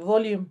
Volume.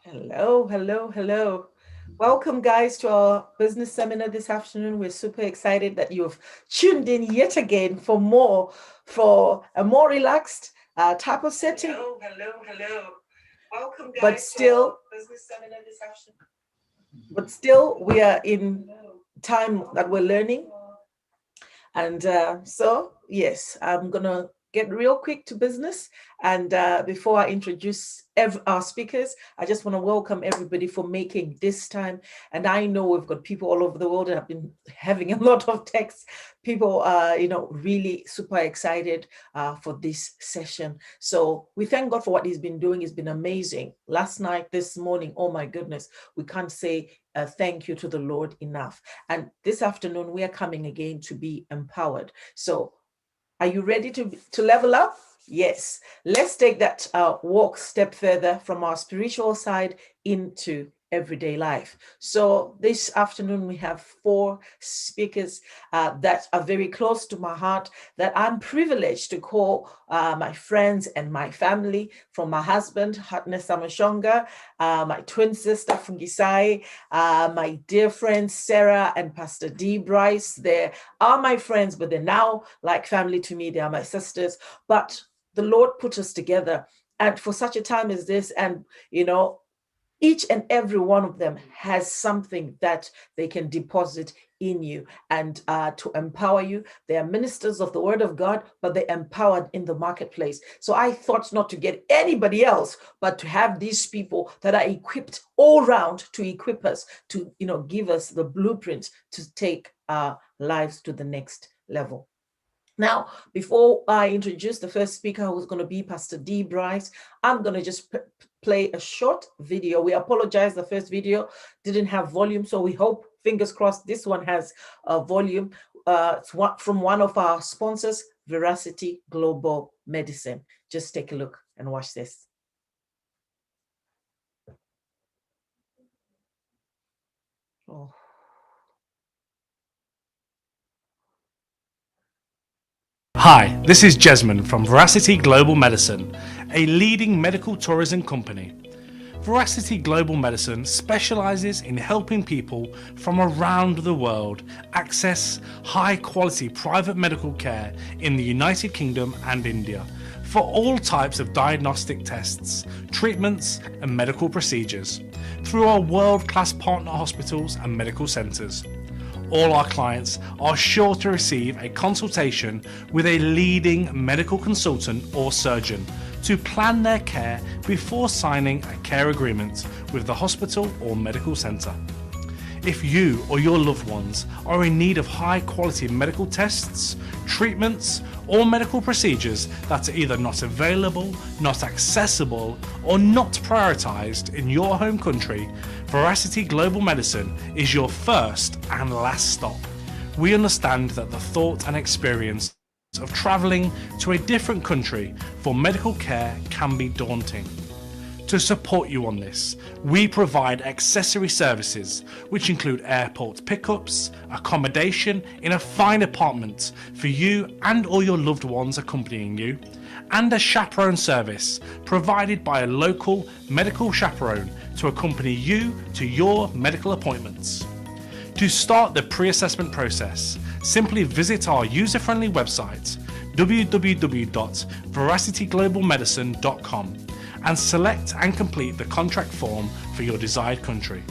Hello, hello, hello. Welcome, guys, to our business seminar this afternoon. We're super excited that you've tuned in yet again for a more relaxed type of setting. Hello, hello, hello. Welcome, guys, but still, to our business seminar this afternoon. But still, we are in time that we're learning. And so, yes, I'm going to get real quick to business. And before I introduce our speakers, I just want to welcome everybody for making this time. And I know we've got people all over the world that have been having a lot of texts. People are, really super excited for this session. So we thank God for what he's been doing. It's been amazing. Last night, this morning, oh my goodness, we can't say thank you to the Lord enough. And this afternoon, we are coming again to be empowered. So are you ready to level up? Yes. Let's take that walk step further from our spiritual side into everyday life. So this afternoon, we have 4 speakers that are very close to my heart, that I'm privileged to call my friends and my family, from my husband, Hatness Samashonga, my twin sister, Fungisai, my dear friends, Sarah and Pastor D. Bryce. They are my friends, but they're now like family to me. They are my sisters. But the Lord put us together, and for such a time as this, and each and every one of them has something that they can deposit in you and to empower you. They are ministers of the word of God, but they're empowered in the marketplace. So I thought not to get anybody else, but to have these people that are equipped all round to equip us, to give us the blueprint to take our lives to the next level. Now, before I introduce the first speaker, who's going to be Pastor D. Bryce, I'm going to just play a short video. We apologize, the first video didn't have volume, so we hope, fingers crossed, this one has volume. It's from one of our sponsors, Veracity Global Medicine. Just take a look and watch this. Oh. Hi, this is Jesmond from Veracity Global Medicine, a leading medical tourism company. Veracity Global Medicine specializes in helping people from around the world access high-quality private medical care in the United Kingdom and India for all types of diagnostic tests, treatments, and medical procedures through our world-class partner hospitals and medical centres. All our clients are sure to receive a consultation with a leading medical consultant or surgeon to plan their care before signing a care agreement with the hospital or medical centre. If you or your loved ones are in need of high quality medical tests, treatments, or medical procedures that are either not available, not accessible, or not prioritised in your home country, Veracity Global Medicine is your first and last stop. We understand that the thought and experience of travelling to a different country for medical care can be daunting. To support you on this, we provide accessory services which include airport pickups, accommodation in a fine apartment for you and all your loved ones accompanying you, and a chaperone service provided by a local medical chaperone to accompany you to your medical appointments. To start the pre-assessment process, simply visit our user-friendly website www.veracityglobalmedicine.com and select and complete the contract form for your desired country.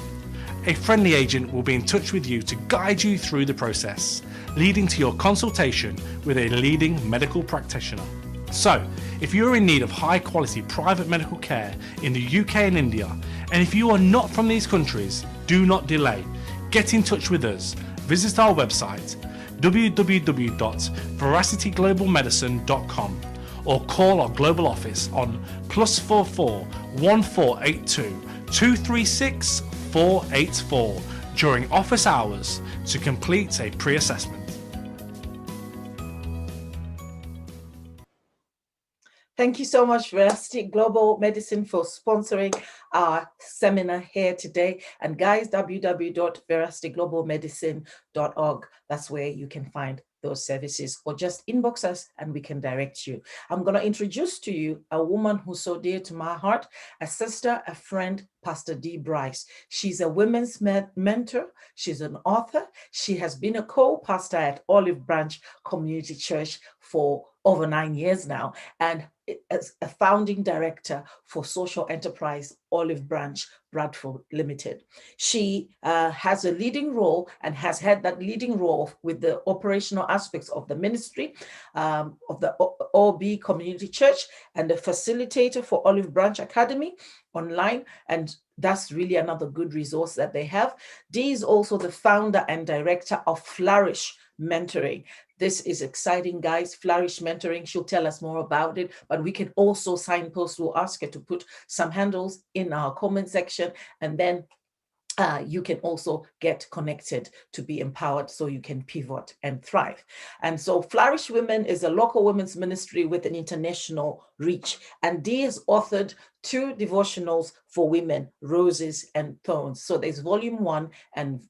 A friendly agent will be in touch with you to guide you through the process, leading to your consultation with a leading medical practitioner. So, if you're in need of high quality private medical care in the UK and India, and if you are not from these countries, do not delay. Get in touch with us. Visit our website www.veracityglobalmedicine.com or call our global office on +44 1482 236 484 during office hours to complete a pre-assessment. Thank you so much, Veracity Global Medicine, for sponsoring our seminar here today. And guys, www.veracityglobalmedicine.org. That's where you can find those services, or just inbox us and we can direct you. I'm going to introduce to you a woman who's so dear to my heart, a sister, a friend, Pastor Dee Bryce. She's a women's mentor. She's an author. She has been a co-pastor at Olive Branch Community Church for over 9 years now, and as a founding director for social enterprise Olive Branch Bradford Limited. She has a leading role and has had that leading role with the operational aspects of the ministry of the OB Community Church, and the facilitator for Olive Branch Academy online, and that's really another good resource that they have. Dee is also the founder and director of Flourish Mentoring. This is exciting, guys. Flourish Mentoring. She'll tell us more about it, but we can also signpost. We'll ask her to put some handles in our comment section, and then you can also get connected to be empowered so you can pivot and thrive. And so Flourish Women is a local women's ministry with an international reach. And Dee has authored 2 devotionals for women, Roses and Thorns. So there's volume 1 and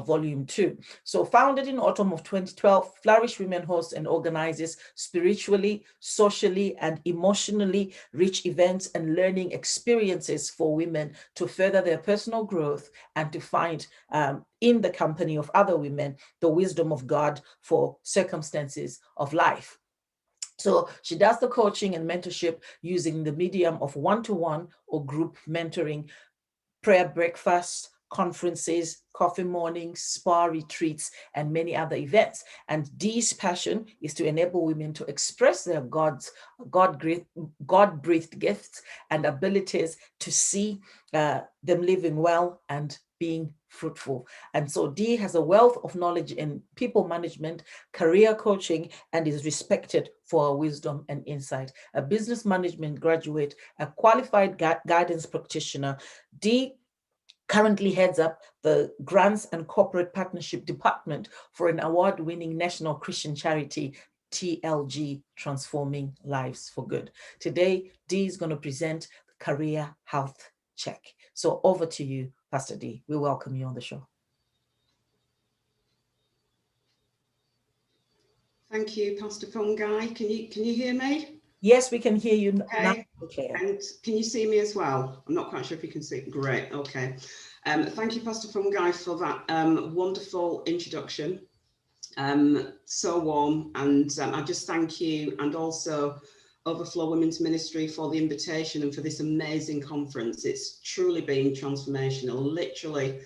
volume 2. So founded in autumn of 2012, Flourish Women hosts and organizes spiritually, socially, and emotionally rich events and learning experiences for women to further their personal growth and to find in the company of other women the wisdom of God for circumstances of life. So she does the coaching and mentorship using the medium of one-to-one or group mentoring, prayer breakfasts, conferences, coffee mornings, spa retreats, and many other events. And Dee's passion is to enable women to express their God-breathed gifts and abilities to see them living well and being fruitful. And so Dee has a wealth of knowledge in people management, career coaching, and is respected for her wisdom and insight. A business management graduate, a qualified guidance practitioner, Dee currently heads up the Grants and Corporate Partnership Department for an award-winning national Christian charity, TLG, Transforming Lives for Good. Today, Dee is going to present the Career Health Check. So over to you, Pastor Dee. We welcome you on the show. Thank you, Pastor Fungi. Can you hear me? Yes, we can hear you now. Okay. And can you see me as well? I'm not quite sure if you can see. Great. Okay. Thank you, Pastor Fungi, for that wonderful introduction. So warm, and I just thank you, and also Overflow Women's Ministry, for the invitation and for this amazing conference. It's truly been transformational. Literally,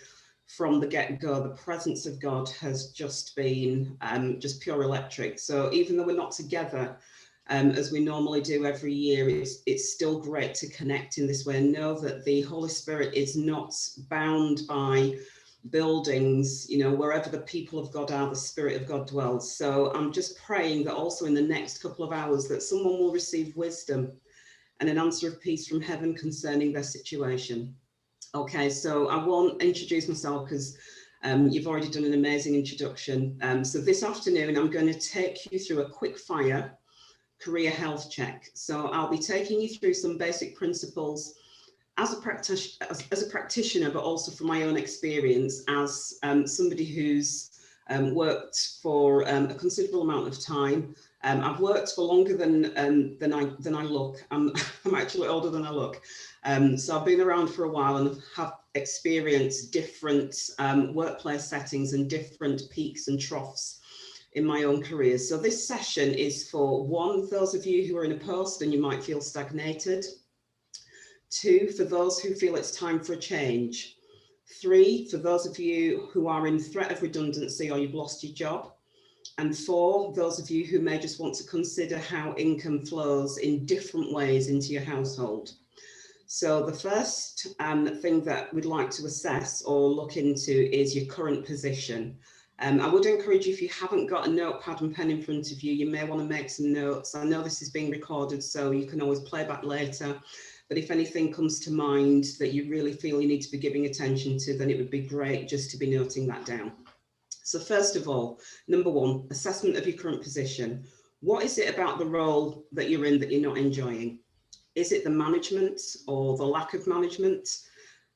from the get-go, the presence of God has just been just pure electric. So even though we're not together as we normally do every year, it's still great to connect in this way and know that the Holy Spirit is not bound by buildings. You know, wherever the people of God are, the Spirit of God dwells. So I'm just praying that also in the next couple of hours that someone will receive wisdom and an answer of peace from heaven concerning their situation. Okay, so I won't introduce myself because you've already done an amazing introduction. So this afternoon, I'm going to take you through a quick fire career health check. So I'll be taking you through some basic principles as a practitioner, but also from my own experience as somebody who's worked for a considerable amount of time. I've worked for longer than I look. I'm actually older than I look. So I've been around for a while and have experienced different workplace settings and different peaks and troughs in my own career. So this session is for one, those of you who are in a post and you might feel stagnated. Two, for those who feel it's time for a change. Three, for those of you who are in threat of redundancy or you've lost your job. And four, those of you who may just want to consider how income flows in different ways into your household. So the first thing that we'd like to assess or look into is your current position. I would encourage you, if you haven't got a notepad and pen in front of you, you may want to make some notes. I know this is being recorded, so you can always play back later. But if anything comes to mind that you really feel you need to be giving attention to, then it would be great just to be noting that down. So first of all, number one, assessment of your current position. What is it about the role that you're in that you're not enjoying? Is it the management or the lack of management?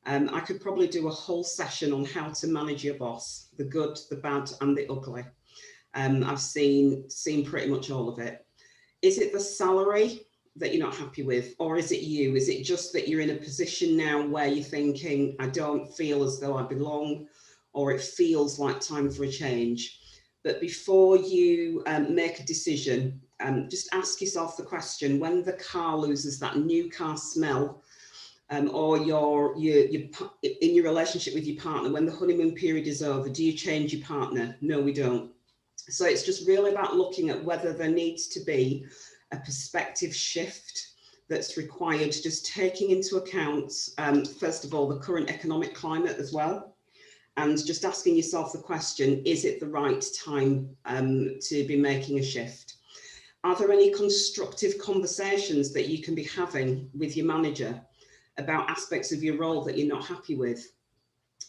I could probably do a whole session on how to manage your boss, the good, the bad, and the ugly. I've seen pretty much all of it. Is it the salary that you're not happy with, or is it you? Is it just that you're in a position now where you're thinking, I don't feel as though I belong, or it feels like time for a change? But before you make a decision, just ask yourself the question: when the car loses that new car smell, or you're in your relationship with your partner, when the honeymoon period is over, do you change your partner? No, we don't. So it's just really about looking at whether there needs to be a perspective shift that's required, just taking into account, first of all, the current economic climate as well, and just asking yourself the question, is it the right time to be making a shift? Are there any constructive conversations that you can be having with your manager about aspects of your role that you're not happy with?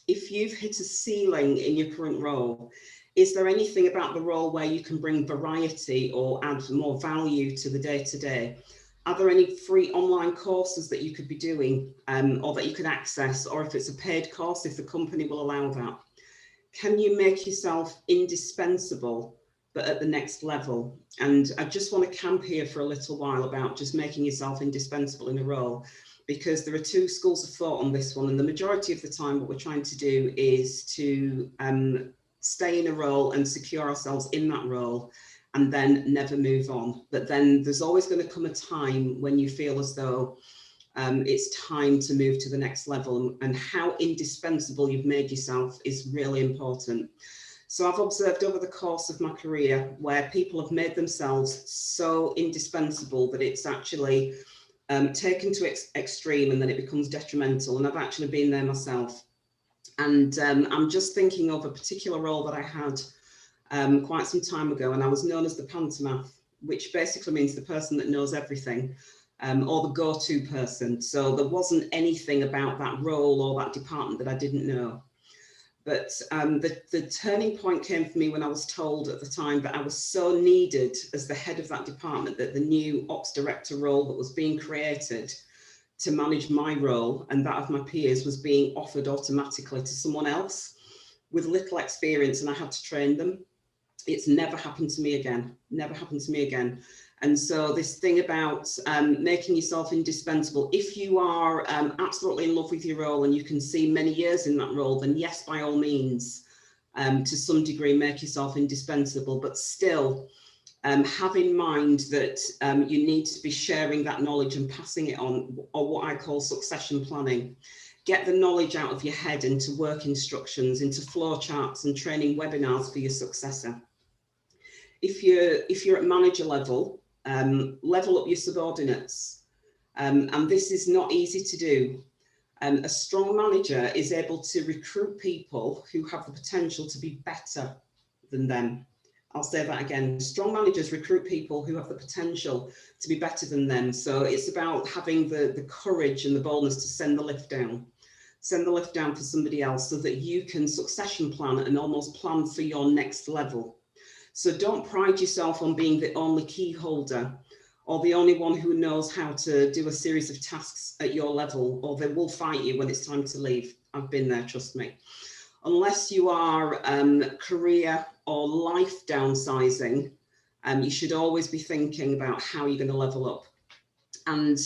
If you've hit a ceiling in your current role, is there anything about the role where you can bring variety or add more value to the day-to-day? Are there any free online courses that you could be doing or that you could access, or if it's a paid course, if the company will allow that? Can you make yourself indispensable, but at the next level? And I just want to camp here for a little while about just making yourself indispensable in a role, because there are two schools of thought on this one. And the majority of the time, what we're trying to do is to stay in a role and secure ourselves in that role and then never move on. But then there's always going to come a time when you feel as though it's time to move to the next level, and how indispensable you've made yourself is really important. So I've observed over the course of my career where people have made themselves so indispensable that it's actually taken to extreme, and then it becomes detrimental. And I've actually been there myself. And I'm just thinking of a particular role that I had quite some time ago, and I was known as the pantomath, which basically means the person that knows everything, or the go-to person. So there wasn't anything about that role or that department that I didn't know. But the turning point came for me when I was told at the time that I was so needed as the head of that department that the new ops director role that was being created to manage my role and that of my peers was being offered automatically to someone else with little experience, and I had to train them. It's never happened to me again, never happened to me again. And so this thing about making yourself indispensable, if you are absolutely in love with your role and you can see many years in that role, then yes, by all means, to some degree, make yourself indispensable, but still have in mind that you need to be sharing that knowledge and passing it on, or what I call succession planning. Get the knowledge out of your head into work instructions, into flow charts and training webinars for your successor. If you're at manager level, level up your subordinates. And this is not easy to do. A strong manager is able to recruit people who have the potential to be better than them. I'll say that again. Strong managers recruit people who have the potential to be better than them. So it's about having the courage and the boldness to send the lift down. send the lift down for somebody else so that you can succession plan and almost plan for your next level. So don't pride yourself on being the only key holder or the only one who knows how to do a series of tasks at your level, or they will fight you when it's time to leave. I've been there, trust me. Unless you are career or life downsizing, you should always be thinking about how you're going to level up. And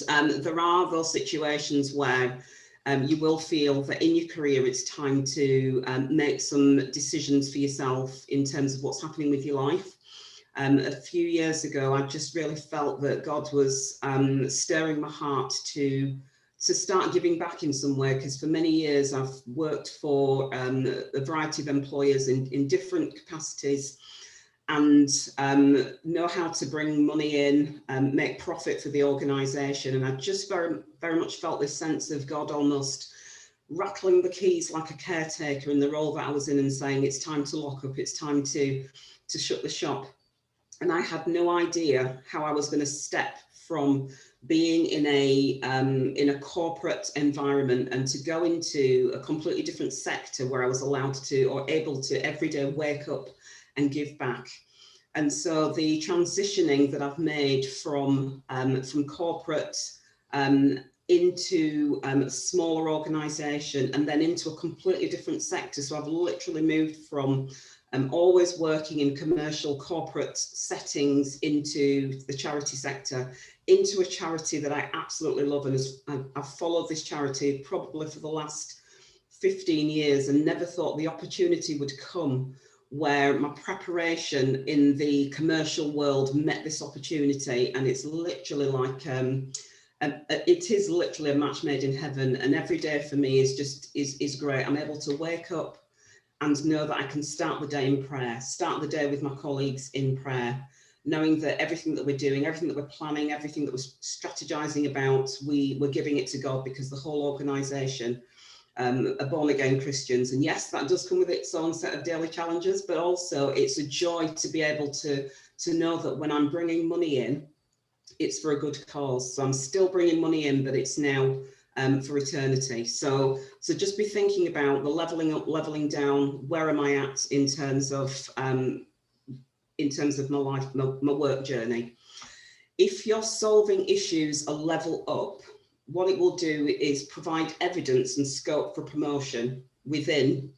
there are those situations where you will feel that in your career it's time to make some decisions for yourself in terms of what's happening with your life. A few years ago, I just really felt that God was stirring my heart to start giving back in some way, because for many years I've worked for a variety of employers in different capacities, and know how to bring money in and make profit for the organisation. And I just very much felt this sense of God almost rattling the keys like a caretaker in the role that I was in and saying, it's time to lock up, it's time to shut the shop. And I had no idea how I was going to step from being in a corporate environment and to go into a completely different sector where I was allowed to, or able to, every day wake up and give back. And so the transitioning that I've made from corporate into a smaller organisation and then into a completely different sector. So I've literally moved from always working in commercial corporate settings into the charity sector, into a charity that I absolutely love. And I've followed this charity probably for the last 15 years and never thought the opportunity would come where my preparation in the commercial world met this opportunity. And it's literally like, it is literally a match made in heaven. And every day for me is great. I'm able to wake up and know that I can start the day in prayer, start the day with my colleagues in prayer, knowing that everything that we're doing, everything that we're planning, everything that we're strategizing about, we're giving it to God, because the whole organisation are born again Christians. And yes, that does come with its own set of daily challenges, but also it's a joy to be able to know that when I'm bringing money in, it's for a good cause. So I'm still bringing money in, but it's now for eternity. So just be thinking about the leveling up, leveling down. Where am I at in terms of my life, my work journey? If you're solving issues a level up, what it will do is provide evidence and scope for promotion within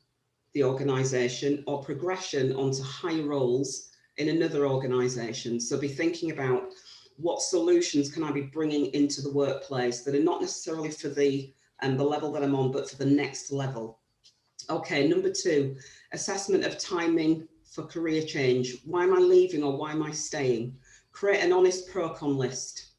the organisation or progression onto higher roles in another organisation. So be thinking about what solutions can I be bringing into the workplace that are not necessarily for the level that I'm on, but for the next level. Okay, number 2, assessment of timing for career change. Why am I leaving or why am I staying? Create an honest pro-con list.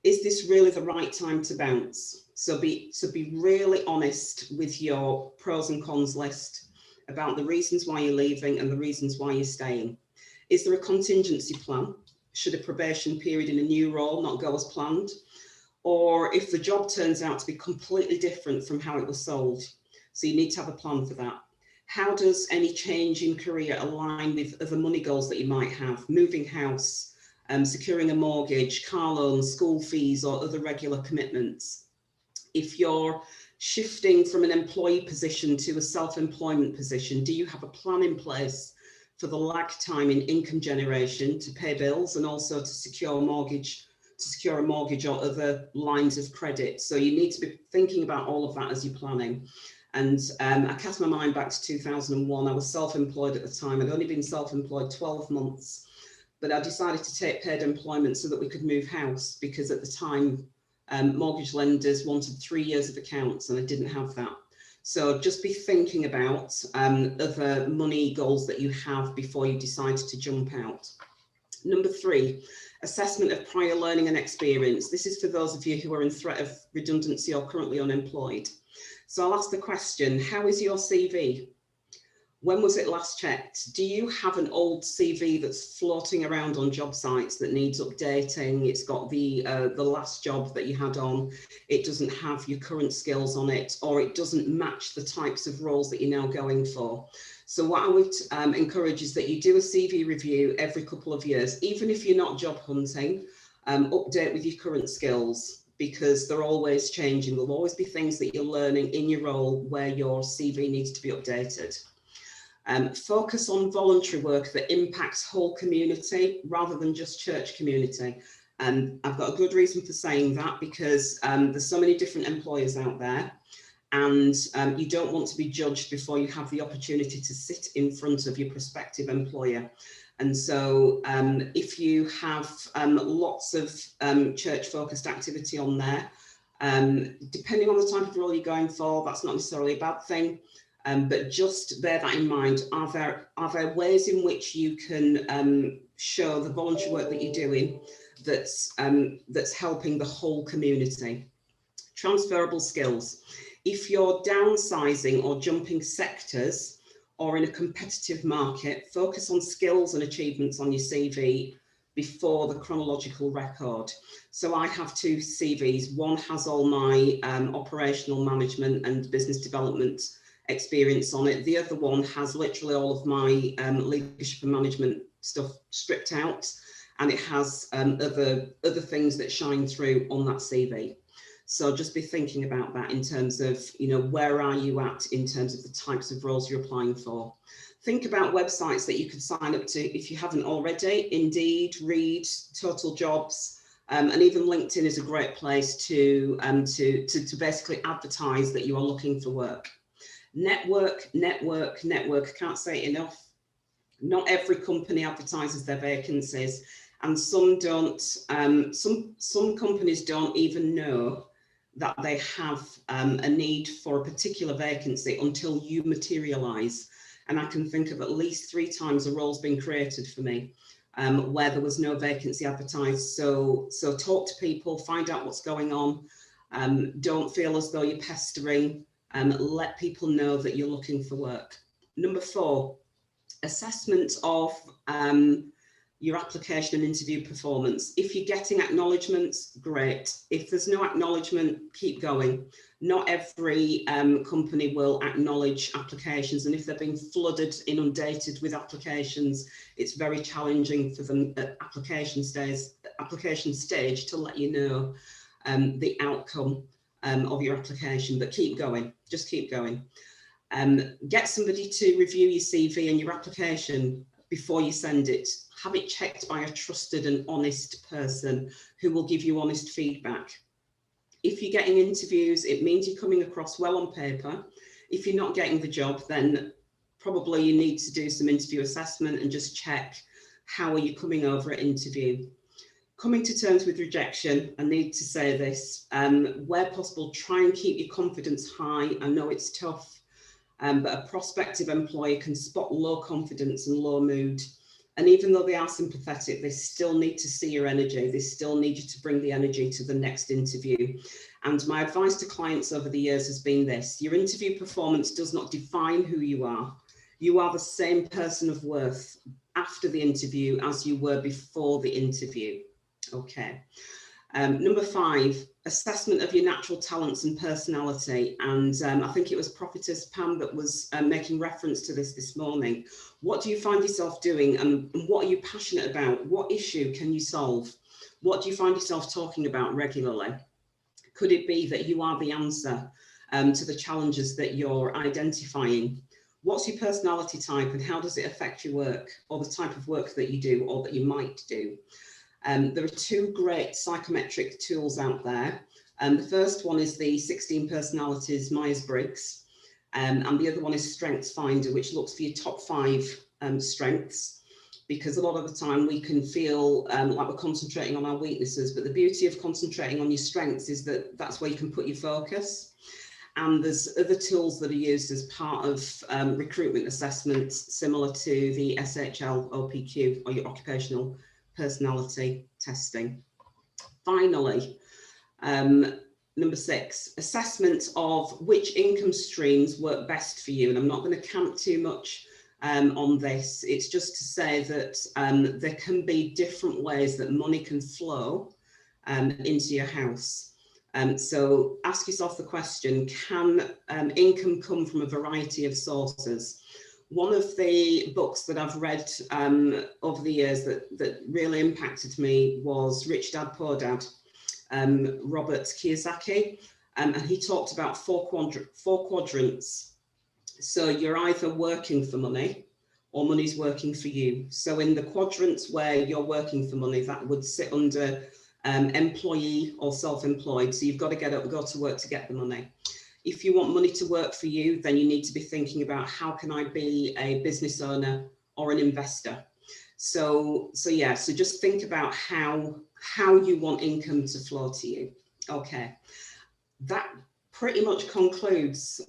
Is this really the right time to bounce? So be really honest with your pros and cons list about the reasons why you're leaving and the reasons why you're staying. Is there a contingency plan? Should a probation period in a new role not go as planned? Or if the job turns out to be completely different from how it was sold? So you need to have a plan for that. How does any change in career align with other money goals that you might have? Moving house, securing a mortgage, car loans, school fees, or other regular commitments. If you're shifting from an employee position to a self-employment position, do you have a plan in place for the lag time in income generation to pay bills and also to secure a mortgage or other lines of credit? So you need to be thinking about all of that as you're planning. And I cast my mind back to 2001. I was self-employed at the time. I'd only been self-employed 12 months, but I decided to take paid employment so that we could move house, because at the time, mortgage lenders wanted 3 years of accounts and I didn't have that. So just be thinking about other money goals that you have before you decide to jump out. Number 3, assessment of prior learning and experience. This is for those of you who are in threat of redundancy or currently unemployed. So I'll ask the question, how is your CV? When was it last checked? Do you have an old CV that's floating around on job sites that needs updating? It's got the last job that you had on. It doesn't have your current skills on it, or it doesn't match the types of roles that you're now going for. So what I would encourage is that you do a CV review every couple of years, even if you're not job hunting, update with your current skills. because they're always changing. There'll always be things that you're learning in your role where your CV needs to be updated. Focus on voluntary work that impacts whole community rather than just church community. And I've got a good reason for saying that, because there's so many different employers out there, and you don't want to be judged before you have the opportunity to sit in front of your prospective employer. And so if you have lots of church-focused activity on there, depending on the type of role you're going for, that's not necessarily a bad thing. But just bear that in mind. Are there ways in which you can show the voluntary work that you're doing that's helping the whole community? Transferable skills. If you're downsizing or jumping sectors or in a competitive market, focus on skills and achievements on your CV before the chronological record. So I have two CVs. One has all my operational management and business development experience on it. The other one has literally all of my leadership and management stuff stripped out, and it has other things that shine through on that CV. So just be thinking about that in terms of, you know, where are you at in terms of the types of roles you're applying for. Think about websites that you could sign up to if you haven't already. Indeed, Read, Total Jobs, and even LinkedIn is a great place to basically advertise that you are looking for work. Network. I can't say it enough. Not every company advertises their vacancies, and some don't. Some companies don't even know that they have a need for a particular vacancy until you materialise. And I can think of at least 3 times a role's been created for me where there was no vacancy advertised. So talk to people, find out what's going on. Don't feel as though you're pestering. Let people know that you're looking for work. Number 4, assessment of your application and interview performance. If you're getting acknowledgements, great. If there's no acknowledgement, keep going. Not every company will acknowledge applications, and if they're being flooded, inundated with applications, it's very challenging for them at application stage to let you know the outcome of your application. But keep going, just keep going. Get somebody to review your CV and your application before you send it. Have it checked by a trusted and honest person who will give you honest feedback. If you're getting interviews, it means you're coming across well on paper. If you're not getting the job, then probably you need to do some interview assessment and just check how are you coming over at interview. Coming to terms with rejection, I need to say this, where possible, try and keep your confidence high. I know it's tough, but a prospective employer can spot low confidence and low mood. And even though they are sympathetic, they still need to see your energy. They still need you to bring the energy to the next interview. And my advice to clients over the years has been this: your interview performance does not define who you are. You are the same person of worth after the interview as you were before the interview. Okay. Number 5, assessment of your natural talents and personality. And I think it was Prophetess Pam that was making reference to this morning. What do you find yourself doing, and what are you passionate about? What issue can you solve? What do you find yourself talking about regularly? Could it be that you are the answer to the challenges that you're identifying? What's your personality type, and how does it affect your work, or the type of work that you do or that you might do? There are 2 great psychometric tools out there. The first one is the 16 Personalities Myers-Briggs, and the other one is Strengths Finder, which looks for your top 5 strengths, because a lot of the time we can feel like we're concentrating on our weaknesses, but the beauty of concentrating on your strengths is that that's where you can put your focus. And there's other tools that are used as part of recruitment assessments, similar to the SHL OPQ, or your occupational personality testing. Finally, number 6, assessment of which income streams work best for you. And I'm not going to camp too much on this. It's just to say that there can be different ways that money can flow into your house. So ask yourself the question, can income come from a variety of sources? One of the books that I've read over the years that really impacted me was Rich Dad, Poor Dad. Robert Kiyosaki, and he talked about four quadrants. So you're either working for money or money's working for you. So in the quadrants where you're working for money, that would sit under employee or self-employed. So you've got to get up, go to work to get the money. If you want money to work for you, then you need to be thinking about how can I be a business owner or an investor. So just think about how you want income to flow to you. Okay, that pretty much concludes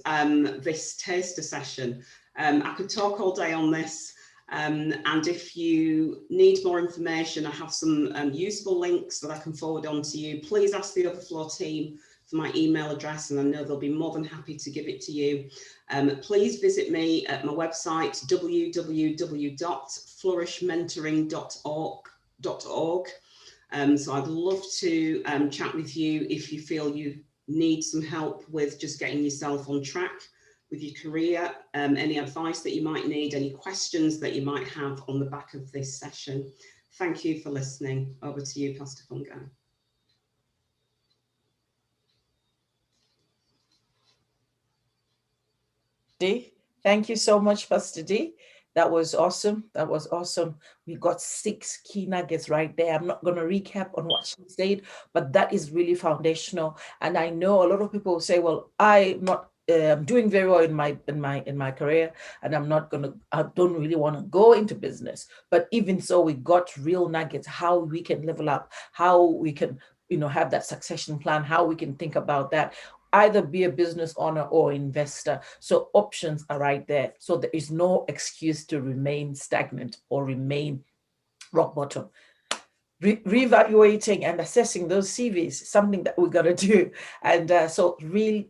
this taster session. I could talk all day on this, and if you need more information, I have some useful links that I can forward on to you. Please ask the Overflow team for my email address, and I know they'll be more than happy to give it to you. Please visit me at my website, www.flourishmentoring.org. So I'd love to chat with you if you feel you need some help with just getting yourself on track with your career, any advice that you might need, any questions that you might have on the back of this session. Thank you for listening. Over to you, Pastor Fungi. D, thank you so much, Pastor D. That was awesome. That was awesome. We got 6 key nuggets right there. I'm not going to recap on what she said, but that is really foundational. And I know a lot of people say, well, I'm not doing very well in my career, and I don't really want to go into business. But even so, we got real nuggets, how we can level up, how we can, have that succession plan, how we can think about that. Either be a business owner or investor. So options are right there. So there is no excuse to remain stagnant or remain rock bottom. Reevaluating and assessing those CVs, something that we got to do. And so real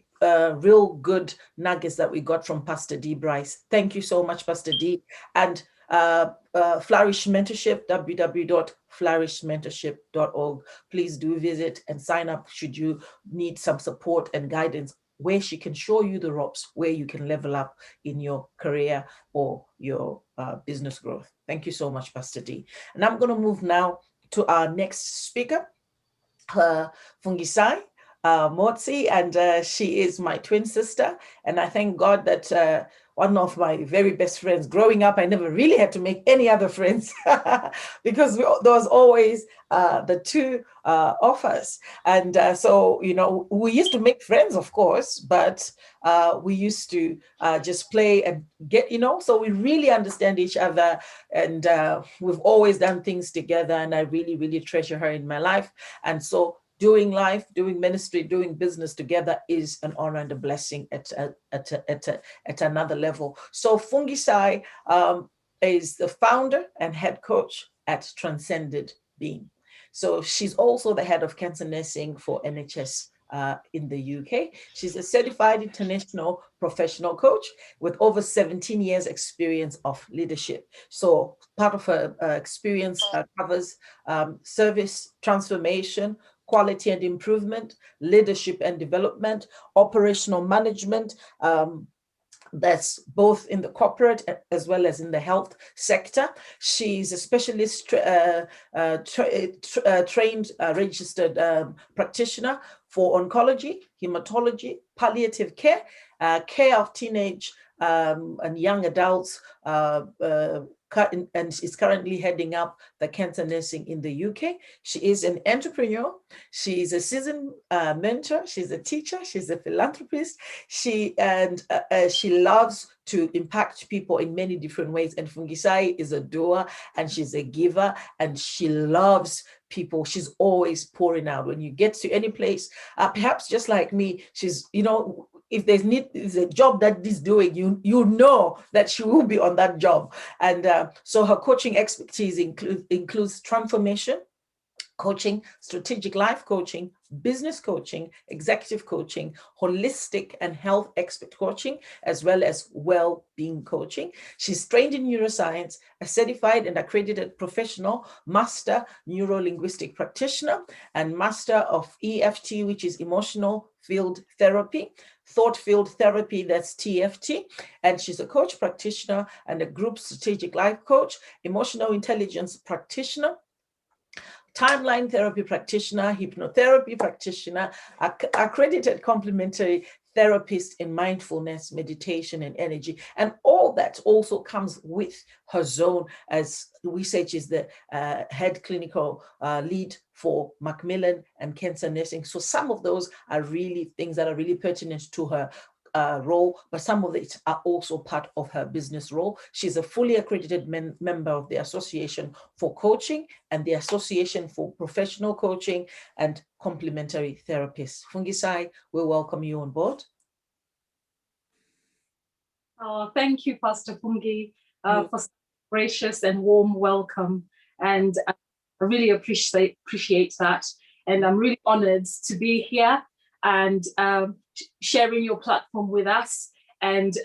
good nuggets that we got from Pastor D. Bryce. Thank you so much, Pastor D. And Flourish Mentorship, www.flourishmentorship.org. Please do visit and sign up should you need some support and guidance, where she can show you the ropes, where you can level up in your career or your business growth. Thank you so much, Pastor D. And I'm going to move now to our next speaker, Fungisai Motsi, and she is my twin sister. And I thank God that one of my very best friends growing up, I never really had to make any other friends because there was always the two of us. And so, we used to make friends, of course, but we used to just play and get, so we really understand each other. And we've always done things together. And I really, really treasure her in my life. And so doing life, doing ministry, doing business together is an honor and a blessing at another level. So Fungisai is the founder and head coach at Transcended Being. So she's also the head of cancer nursing for NHS in the UK. She's a certified international professional coach with over 17 years experience of leadership. So part of her experience covers service transformation, quality and improvement, leadership and development, operational management, that's both in the corporate as well as in the health sector. She's a specialist trained registered practitioner for oncology, hematology, palliative care, care of teenage and young adults, and is currently heading up the cancer nursing in the UK. She is an entrepreneur. She is a seasoned mentor. She's a teacher. She's a philanthropist. She loves to impact people in many different ways. And Fungisai is a doer, and she's a giver, and she loves people. She's always pouring out. When you get to any place, perhaps just like me, she's, if there's a job that is doing, you know that she will be on that job. And so her coaching expertise includes transformation coaching, strategic life coaching, business coaching, executive coaching, holistic and health expert coaching, as well as well-being coaching. She's trained in neuroscience, a certified and accredited professional master neuro-linguistic practitioner, and master of EFT, which is emotional field therapy, thought field therapy, that's TFT. And she's a coach practitioner and a group strategic life coach, emotional intelligence practitioner, timeline therapy practitioner, hypnotherapy practitioner, accredited complementary therapist in mindfulness, meditation, and energy. And all that also comes with her zone, as research is the head clinical lead for Macmillan and cancer nursing. So some of those are really things that are really pertinent to her role, but some of it are also part of her business role. She's a fully accredited member of the Association for Coaching and the Association for Professional Coaching and Complementary Therapists. Fungisai, we welcome you on board. Thank you, Pastor Fungi, for such a gracious and warm welcome. And I really appreciate that. And I'm really honored to be here and sharing your platform with us, and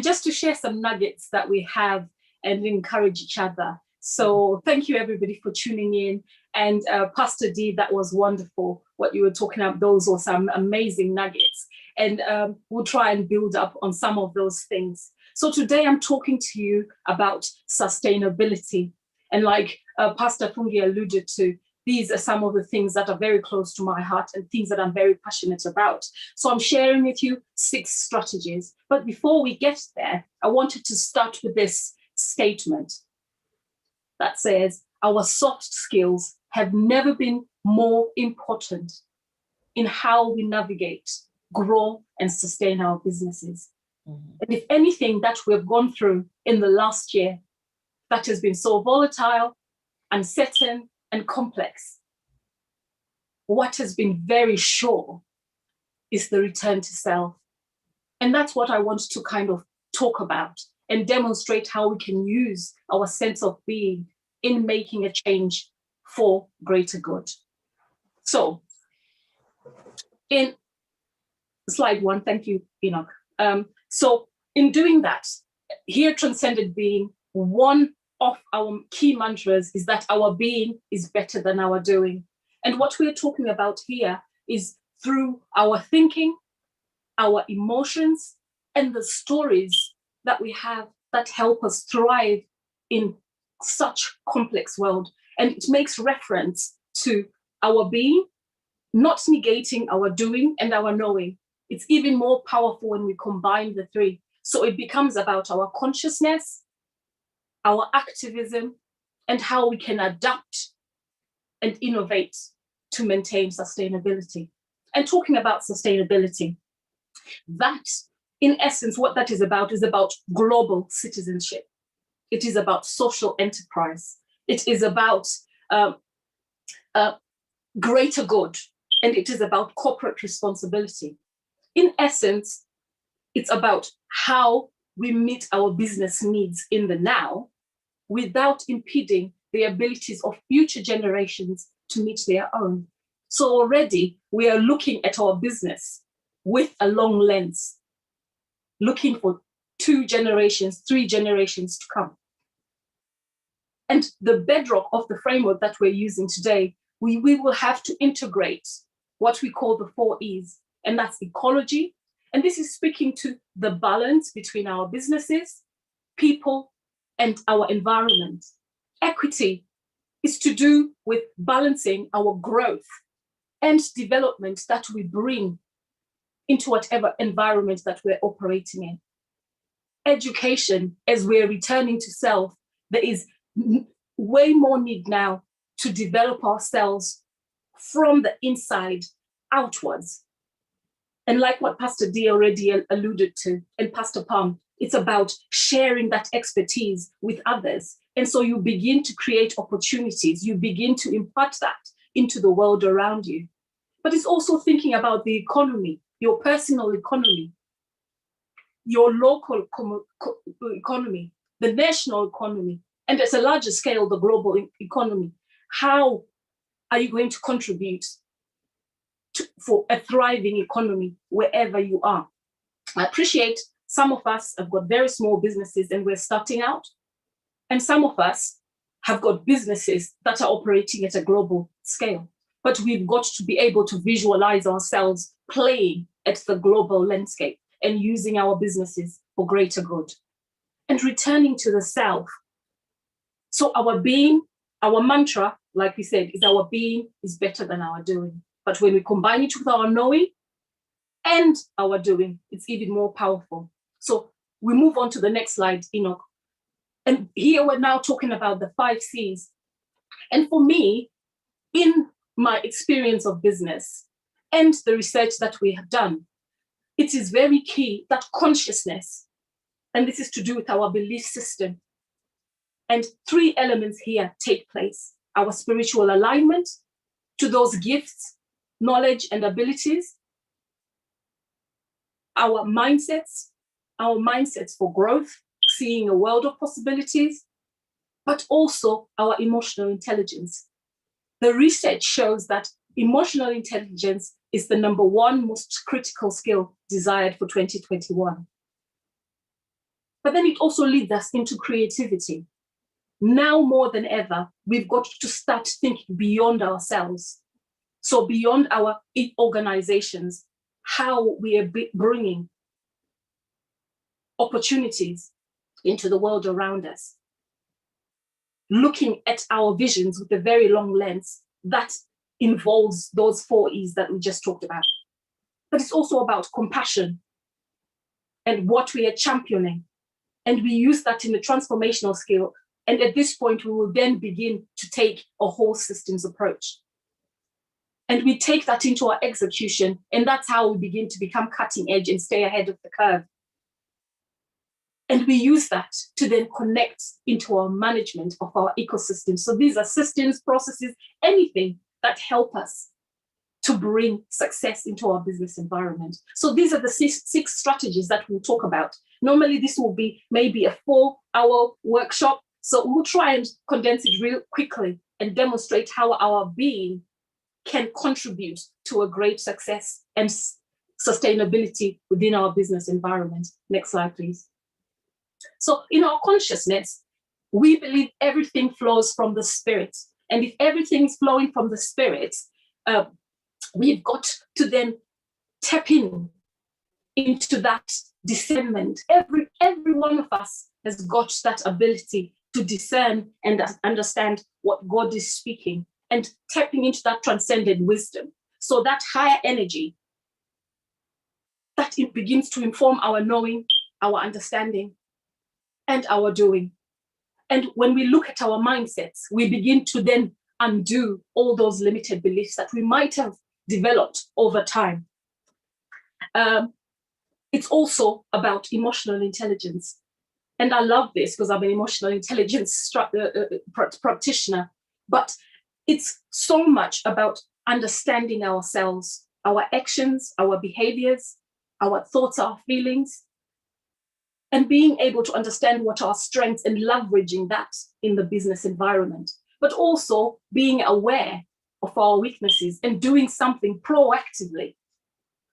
just to share some nuggets that we have and encourage each other. So thank you everybody for tuning in. And Pastor D, that was wonderful what you were talking about. Those were some amazing nuggets, and we'll try and build up on some of those things. So today I'm talking to you about sustainability, and like Pastor Fungi alluded to, these are some of the things that are very close to my heart and things that I'm very passionate about. So I'm sharing with you 6 strategies. But before we get there, I wanted to start with this statement that says, our soft skills have never been more important in how we navigate, grow, and sustain our businesses. Mm-hmm. And if anything that we've gone through in the last year that has been so volatile, uncertain, and complex, what has been very sure is the return to self. And that's what I want to kind of talk about and demonstrate how we can use our sense of being in making a change for greater good. So in slide 1, thank you, Enoch. So in doing that, here transcended being, one of our key mantras is that our being is better than our doing. And what we're talking about here is through our thinking, our emotions, and the stories that we have that help us thrive in such complex world. And it makes reference to our being, not negating our doing and our knowing. It's even more powerful when we combine the 3. So it becomes about our consciousness, our activism, and how we can adapt and innovate to maintain sustainability. And talking about sustainability, that in essence, what that is about global citizenship. It is about social enterprise. It is about greater good, and it is about corporate responsibility. In essence, it's about how we meet our business needs in the now without impeding the abilities of future generations to meet their own. So already we are looking at our business with a long lens, looking for 2 generations, 3 generations to come. And the bedrock of the framework that we're using today, we will have to integrate what we call the 4 E's, and that's ecology. And this is speaking to the balance between our businesses, people, and our environment. Equity is to do with balancing our growth and development that we bring into whatever environment that we're operating in. Education, as we're returning to self, there is way more need now to develop ourselves from the inside outwards. And like what Pastor D already alluded to, and Pastor Palm, it's about sharing that expertise with others. And so you begin to create opportunities, you begin to impart that into the world around you. But it's also thinking about the economy, your personal economy, your local economy, the national economy, and at a larger scale, the global economy. How are you going to contribute for a thriving economy wherever you are? I appreciate some of us have got very small businesses and we're starting out. And some of us have got businesses that are operating at a global scale. But we've got to be able to visualize ourselves playing at the global landscape and using our businesses for greater good. And returning to the self. So our being, our mantra, like we said, is our being is better than our doing. But when we combine it with our knowing and our doing, it's even more powerful. So we move on to the next slide, Enoch. And here we're now talking about the 5 C's. And for me, in my experience of business and the research that we have done, it is very key that consciousness, and this is to do with our belief system. And 3 elements here take place: our spiritual alignment to those gifts, knowledge, and abilities, our mindsets for growth, seeing a world of possibilities, but also our emotional intelligence. The research shows that emotional intelligence is the number 1 most critical skill desired for 2021. But then it also leads us into creativity. Now more than ever, we've got to start thinking beyond ourselves. So beyond our organizations, how we are bringing opportunities into the world around us. Looking at our visions with a very long lens that involves those 4 E's that we just talked about. But it's also about compassion and what we are championing. And we use that in the transformational skill. And at this point, we will then begin to take a whole systems approach. And we take that into our execution. And that's how we begin to become cutting edge and stay ahead of the curve. And we use that to then connect into our management of our ecosystem. So these are systems, processes, anything that help us to bring success into our business environment. So these are the 6 strategies that we'll talk about. Normally, this will be maybe a 4-hour workshop. So we'll try and condense it real quickly and demonstrate how our being can contribute to a great success and sustainability within our business environment. Next slide, please. So in our consciousness, we believe everything flows from the spirit. And if everything is flowing from the spirit, we've got to then tap into that discernment. Every one of us has got that ability to discern and understand what God is speaking and tapping into that transcendent wisdom. So that higher energy, that it begins to inform our knowing, our understanding, and our doing. And when we look at our mindsets, we begin to then undo all those limited beliefs that we might have developed over time. It's also about emotional intelligence. And I love this because I'm an emotional intelligence practitioner, but it's so much about understanding ourselves, our actions, our behaviors, our thoughts, our feelings, and being able to understand what our strengths and leveraging that in the business environment, but also being aware of our weaknesses and doing something proactively,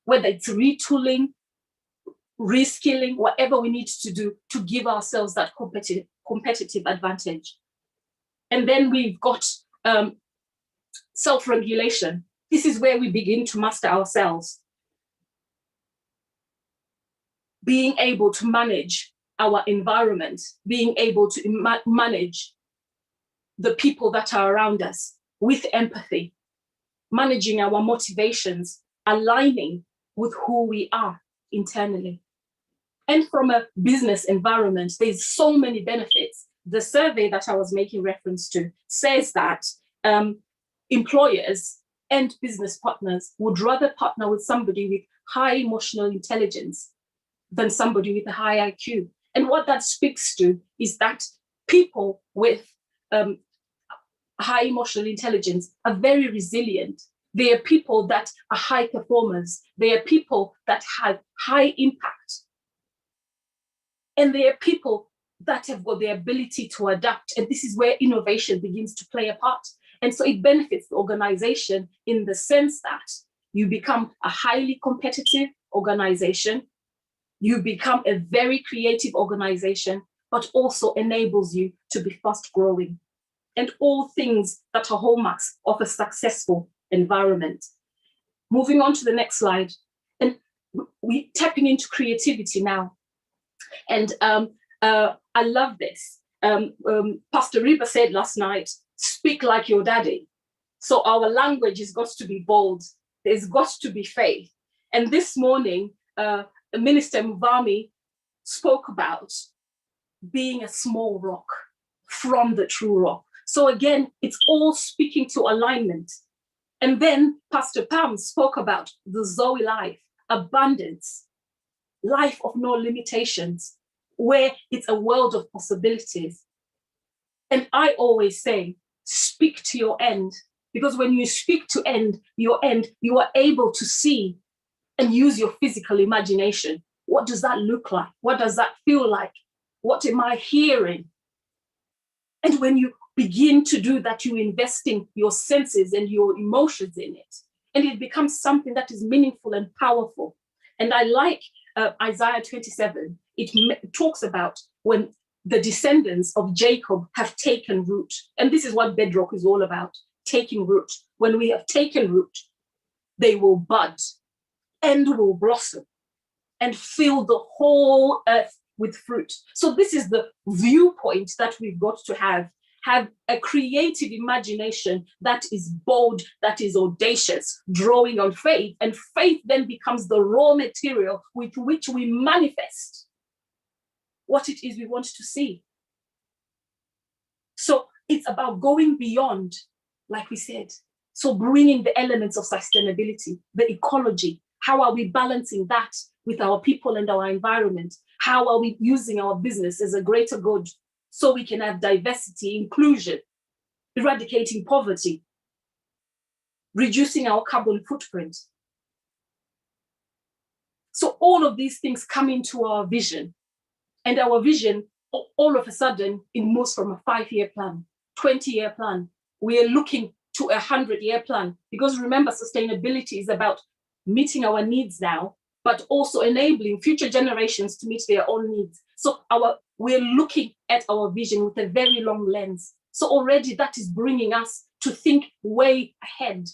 whether it's retooling, reskilling, whatever we need to do to give ourselves that competitive advantage. And then we've got self-regulation. This is where we begin to master ourselves. Being able to manage our environment, being able to manage the people that are around us with empathy, managing our motivations, aligning with who we are internally. And from a business environment, there's so many benefits. The survey that I was making reference to says that employers and business partners would rather partner with somebody with high emotional intelligence than somebody with a high IQ. And what that speaks to is that people with high emotional intelligence are very resilient. They are people that are high performers. They are people that have high impact. And they are people that have got the ability to adapt. And this is where innovation begins to play a part. And so it benefits the organization in the sense that you become a highly competitive organization. You become a very creative organization, but also enables you to be fast growing. And all things that are hallmarks of a successful environment. Moving on to the next slide. And we're tapping into creativity now. And I love this. Pastor Reba said last night speak like your daddy. So our language has got to be bold. There's got to be faith. And this morning, Minister Mvami spoke about being a small rock from the true rock. So again, it's all speaking to alignment. And then Pastor Pam spoke about the Zoe life, abundance, life of no limitations, where it's a world of possibilities. And I always say, speak to your end, because when you speak to your end, you are able to see and use your physical imagination. What does that look like? What does that feel like? What am I hearing? And when you begin to do that, you invest in your senses and your emotions in it. And it becomes something that is meaningful and powerful. And I like Isaiah 27. It talks about when the descendants of Jacob have taken root. And this is what Bedrock is all about, taking root. When we have taken root, they will bud and will blossom and fill the whole earth with fruit. So this is the viewpoint that we've got to have a creative imagination that is bold, that is audacious, drawing on faith. And faith then becomes the raw material with which we manifest what it is we want to see. So it's about going beyond, like we said. So bringing the elements of sustainability, the ecology. How are we balancing that with our people and our environment? How are we using our business as a greater good so we can have diversity, inclusion, eradicating poverty, reducing our carbon footprint? So all of these things come into our vision. And our vision, all of a sudden, it moves from a 5-year plan, 20-year plan. We are looking to a 100-year plan. Because remember, sustainability is about meeting our needs now, but also enabling future generations to meet their own needs. So we're looking at our vision with a very long lens. So already that is bringing us to think way ahead.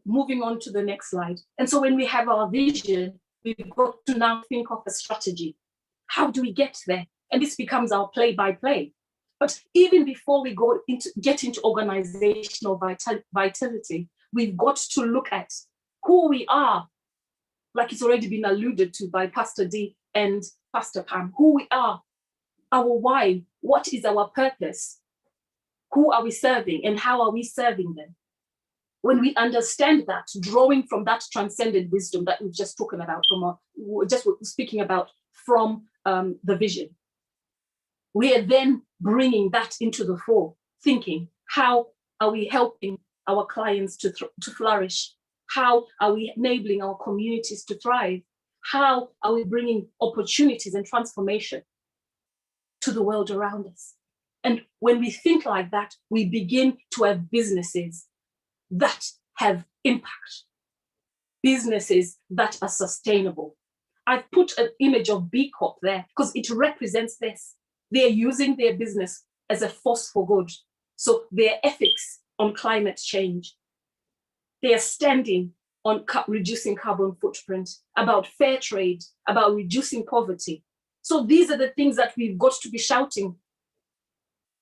Moving on to the next slide. And so when we have our vision, we've got to now think of a strategy. How do we get there? And this becomes our play-by-play. But even before we get into organizational vitality, we've got to look at who we are, like it's already been alluded to by Pastor D and Pastor Pam, who we are, our why, what is our purpose, who are we serving, and how are we serving them? When we understand that, drawing from that transcendent wisdom that we've just spoken about, from the vision, we are then bringing that into the fore, thinking, how are we helping our clients to flourish? How are we enabling our communities to thrive? How are we bringing opportunities and transformation to the world around us? And when we think like that, we begin to have businesses that have impact, businesses that are sustainable. I've put an image of B Corp there because it represents this. They're using their business as a force for good. So their ethics on climate change, they are standing on reducing carbon footprint, about fair trade, about reducing poverty. So these are the things that we've got to be shouting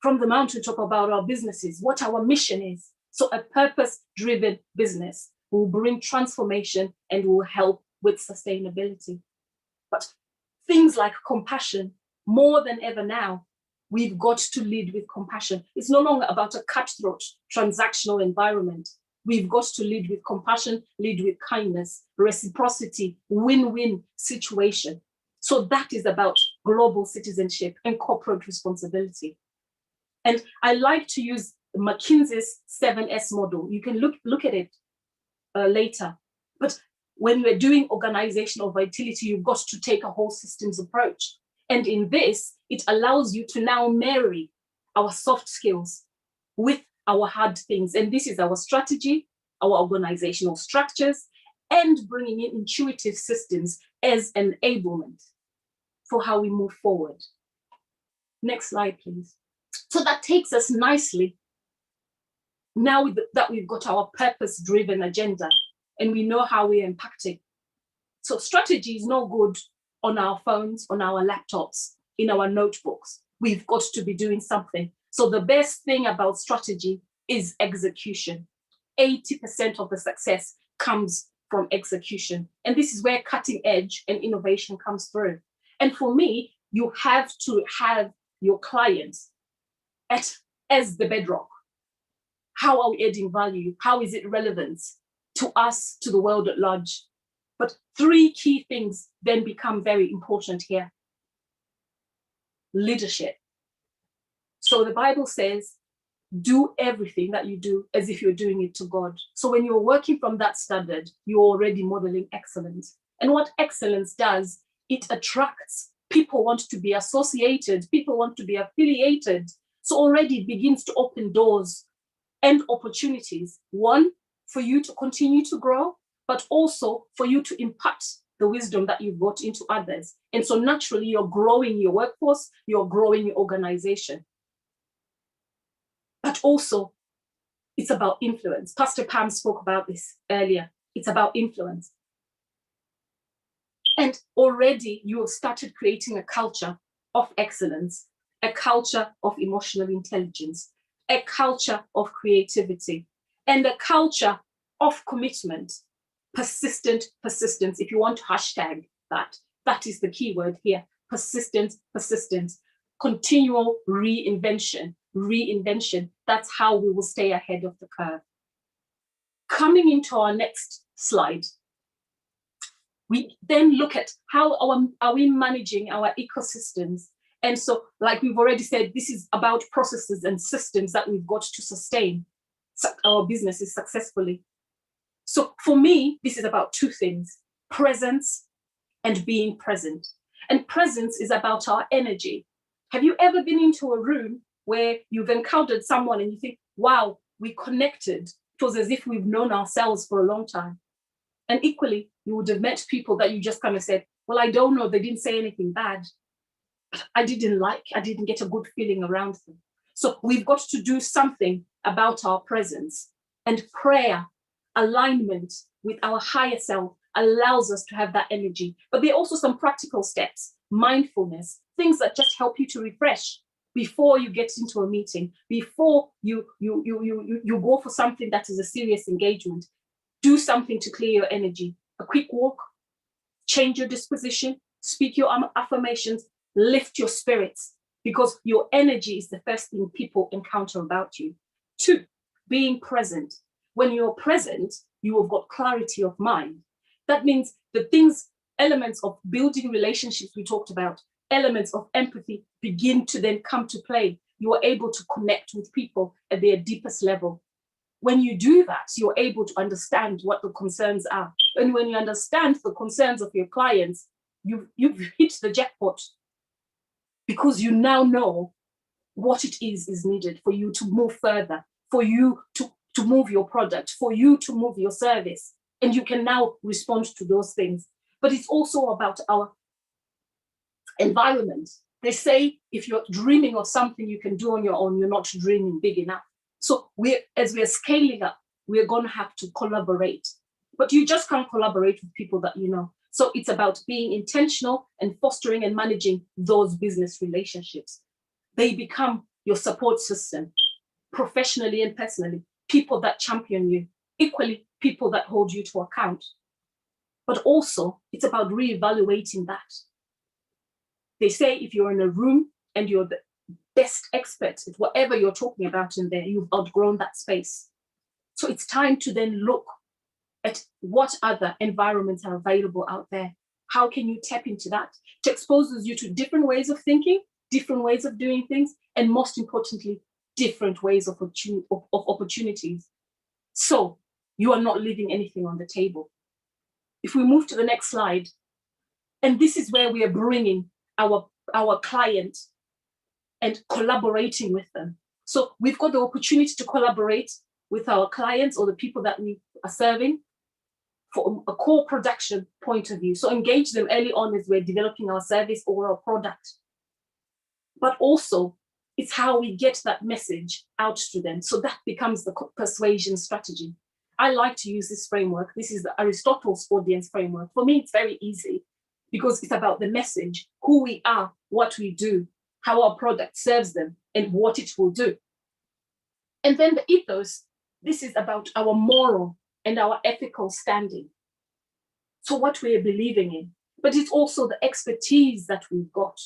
from the mountaintop about our businesses, what our mission is. So a purpose-driven business will bring transformation and will help with sustainability. But things like compassion, more than ever now, we've got to lead with compassion. It's no longer about a cutthroat transactional environment. We've got to lead with compassion, lead with kindness, reciprocity, win-win situation. So that is about global citizenship and corporate responsibility. And I like to use McKinsey's 7S model. You can look at it later. But when we're doing organizational vitality, you've got to take a whole systems approach. And in this, it allows you to now marry our soft skills with our hard things. And this is our strategy, our organizational structures, and bringing in intuitive systems as enablement for how we move forward. Next slide, please. So that takes us nicely. Now that we've got our purpose-driven agenda and we know how we're impacting. So strategy is no good on our phones, on our laptops, in our notebooks. We've got to be doing something. So the best thing about strategy is execution. 80% of the success comes from execution. And this is where cutting edge and innovation comes through. And for me, you have to have your clients as the bedrock. How are we adding value? How is it relevant to us, to the world at large? But 3 key things then become very important here. Leadership. So the Bible says, do everything that you do as if you're doing it to God. So when you're working from that standard, you're already modeling excellence. And what excellence does, it attracts. People want to be associated. People want to be affiliated. So already it begins to open doors and opportunities. One, for you to continue to grow, but also for you to impart the wisdom that you've got into others. And so naturally, you're growing your workforce, you're growing your organization. But also, it's about influence. Pastor Pam spoke about this earlier. It's about influence. And already you have started creating a culture of excellence, a culture of emotional intelligence, a culture of creativity, and a culture of commitment. Persistence. If you want to hashtag that, that is the key word here. Persistence. Continual reinvention. That's how we will stay ahead of the curve. Coming into our next slide, we then look at how are we managing our ecosystems. And so, like we've already said, this is about processes and systems that we've got to sustain our businesses successfully. So for me, this is about 2 things: presence and being present. And presence is about our energy. Have you ever been into a room where you've encountered someone and you think, wow, we connected? It was as if we've known ourselves for a long time. And equally, you would have met people that you just kind of said, well, I don't know, they didn't say anything bad. I didn't get a good feeling around them. So we've got to do something about our presence. And prayer, alignment with our higher self, allows us to have that energy. But there are also some practical steps: mindfulness, things that just help you to refresh before you get into a meeting, before you go for something that is a serious engagement. Do something to clear your energy. A quick walk, change your disposition, speak your affirmations, lift your spirits, because your energy is the first thing people encounter about you. 2, being present. When you're present, you have got clarity of mind. That means the things, elements of building relationships we talked about, elements of empathy begin to then come to play. You are able to connect with people at their deepest level. When you do that, you're able to understand what the concerns are. And when you understand the concerns of your clients, you've hit the jackpot, because you now know what it is needed for you to move further, for you to move your product, for you to move your service. And you can now respond to those things. But it's also about our environment. They say if you're dreaming of something you can do on your own, you're not dreaming big enough. So as we're scaling up, we're going to have to collaborate. But you just can't collaborate with people that you know. So it's about being intentional and fostering and managing those business relationships. They become your support system, professionally and personally, people that champion you, equally people that hold you to account. But also, it's about reevaluating that. They say if you're in a room and you're the best expert at whatever you're talking about in there, you've outgrown that space. So it's time to then look at what other environments are available out there. How can you tap into that? It exposes you to different ways of thinking, different ways of doing things, and most importantly, different ways of opportunities. So you are not leaving anything on the table. If we move to the next slide, and this is where we are bringing our client and collaborating with them. So we've got the opportunity to collaborate with our clients or the people that we are serving for a core production point of view. So engage them early on as we're developing our service or our product. But also, it's how we get that message out to them. So that becomes the persuasion strategy. I like to use this framework. This is the Aristotle's audience framework. For me, it's very easy because it's about the message, who we are, what we do, how our product serves them, and what it will do. And then the ethos, this is about our moral and our ethical standing. So what we are believing in, but it's also the expertise that we've got.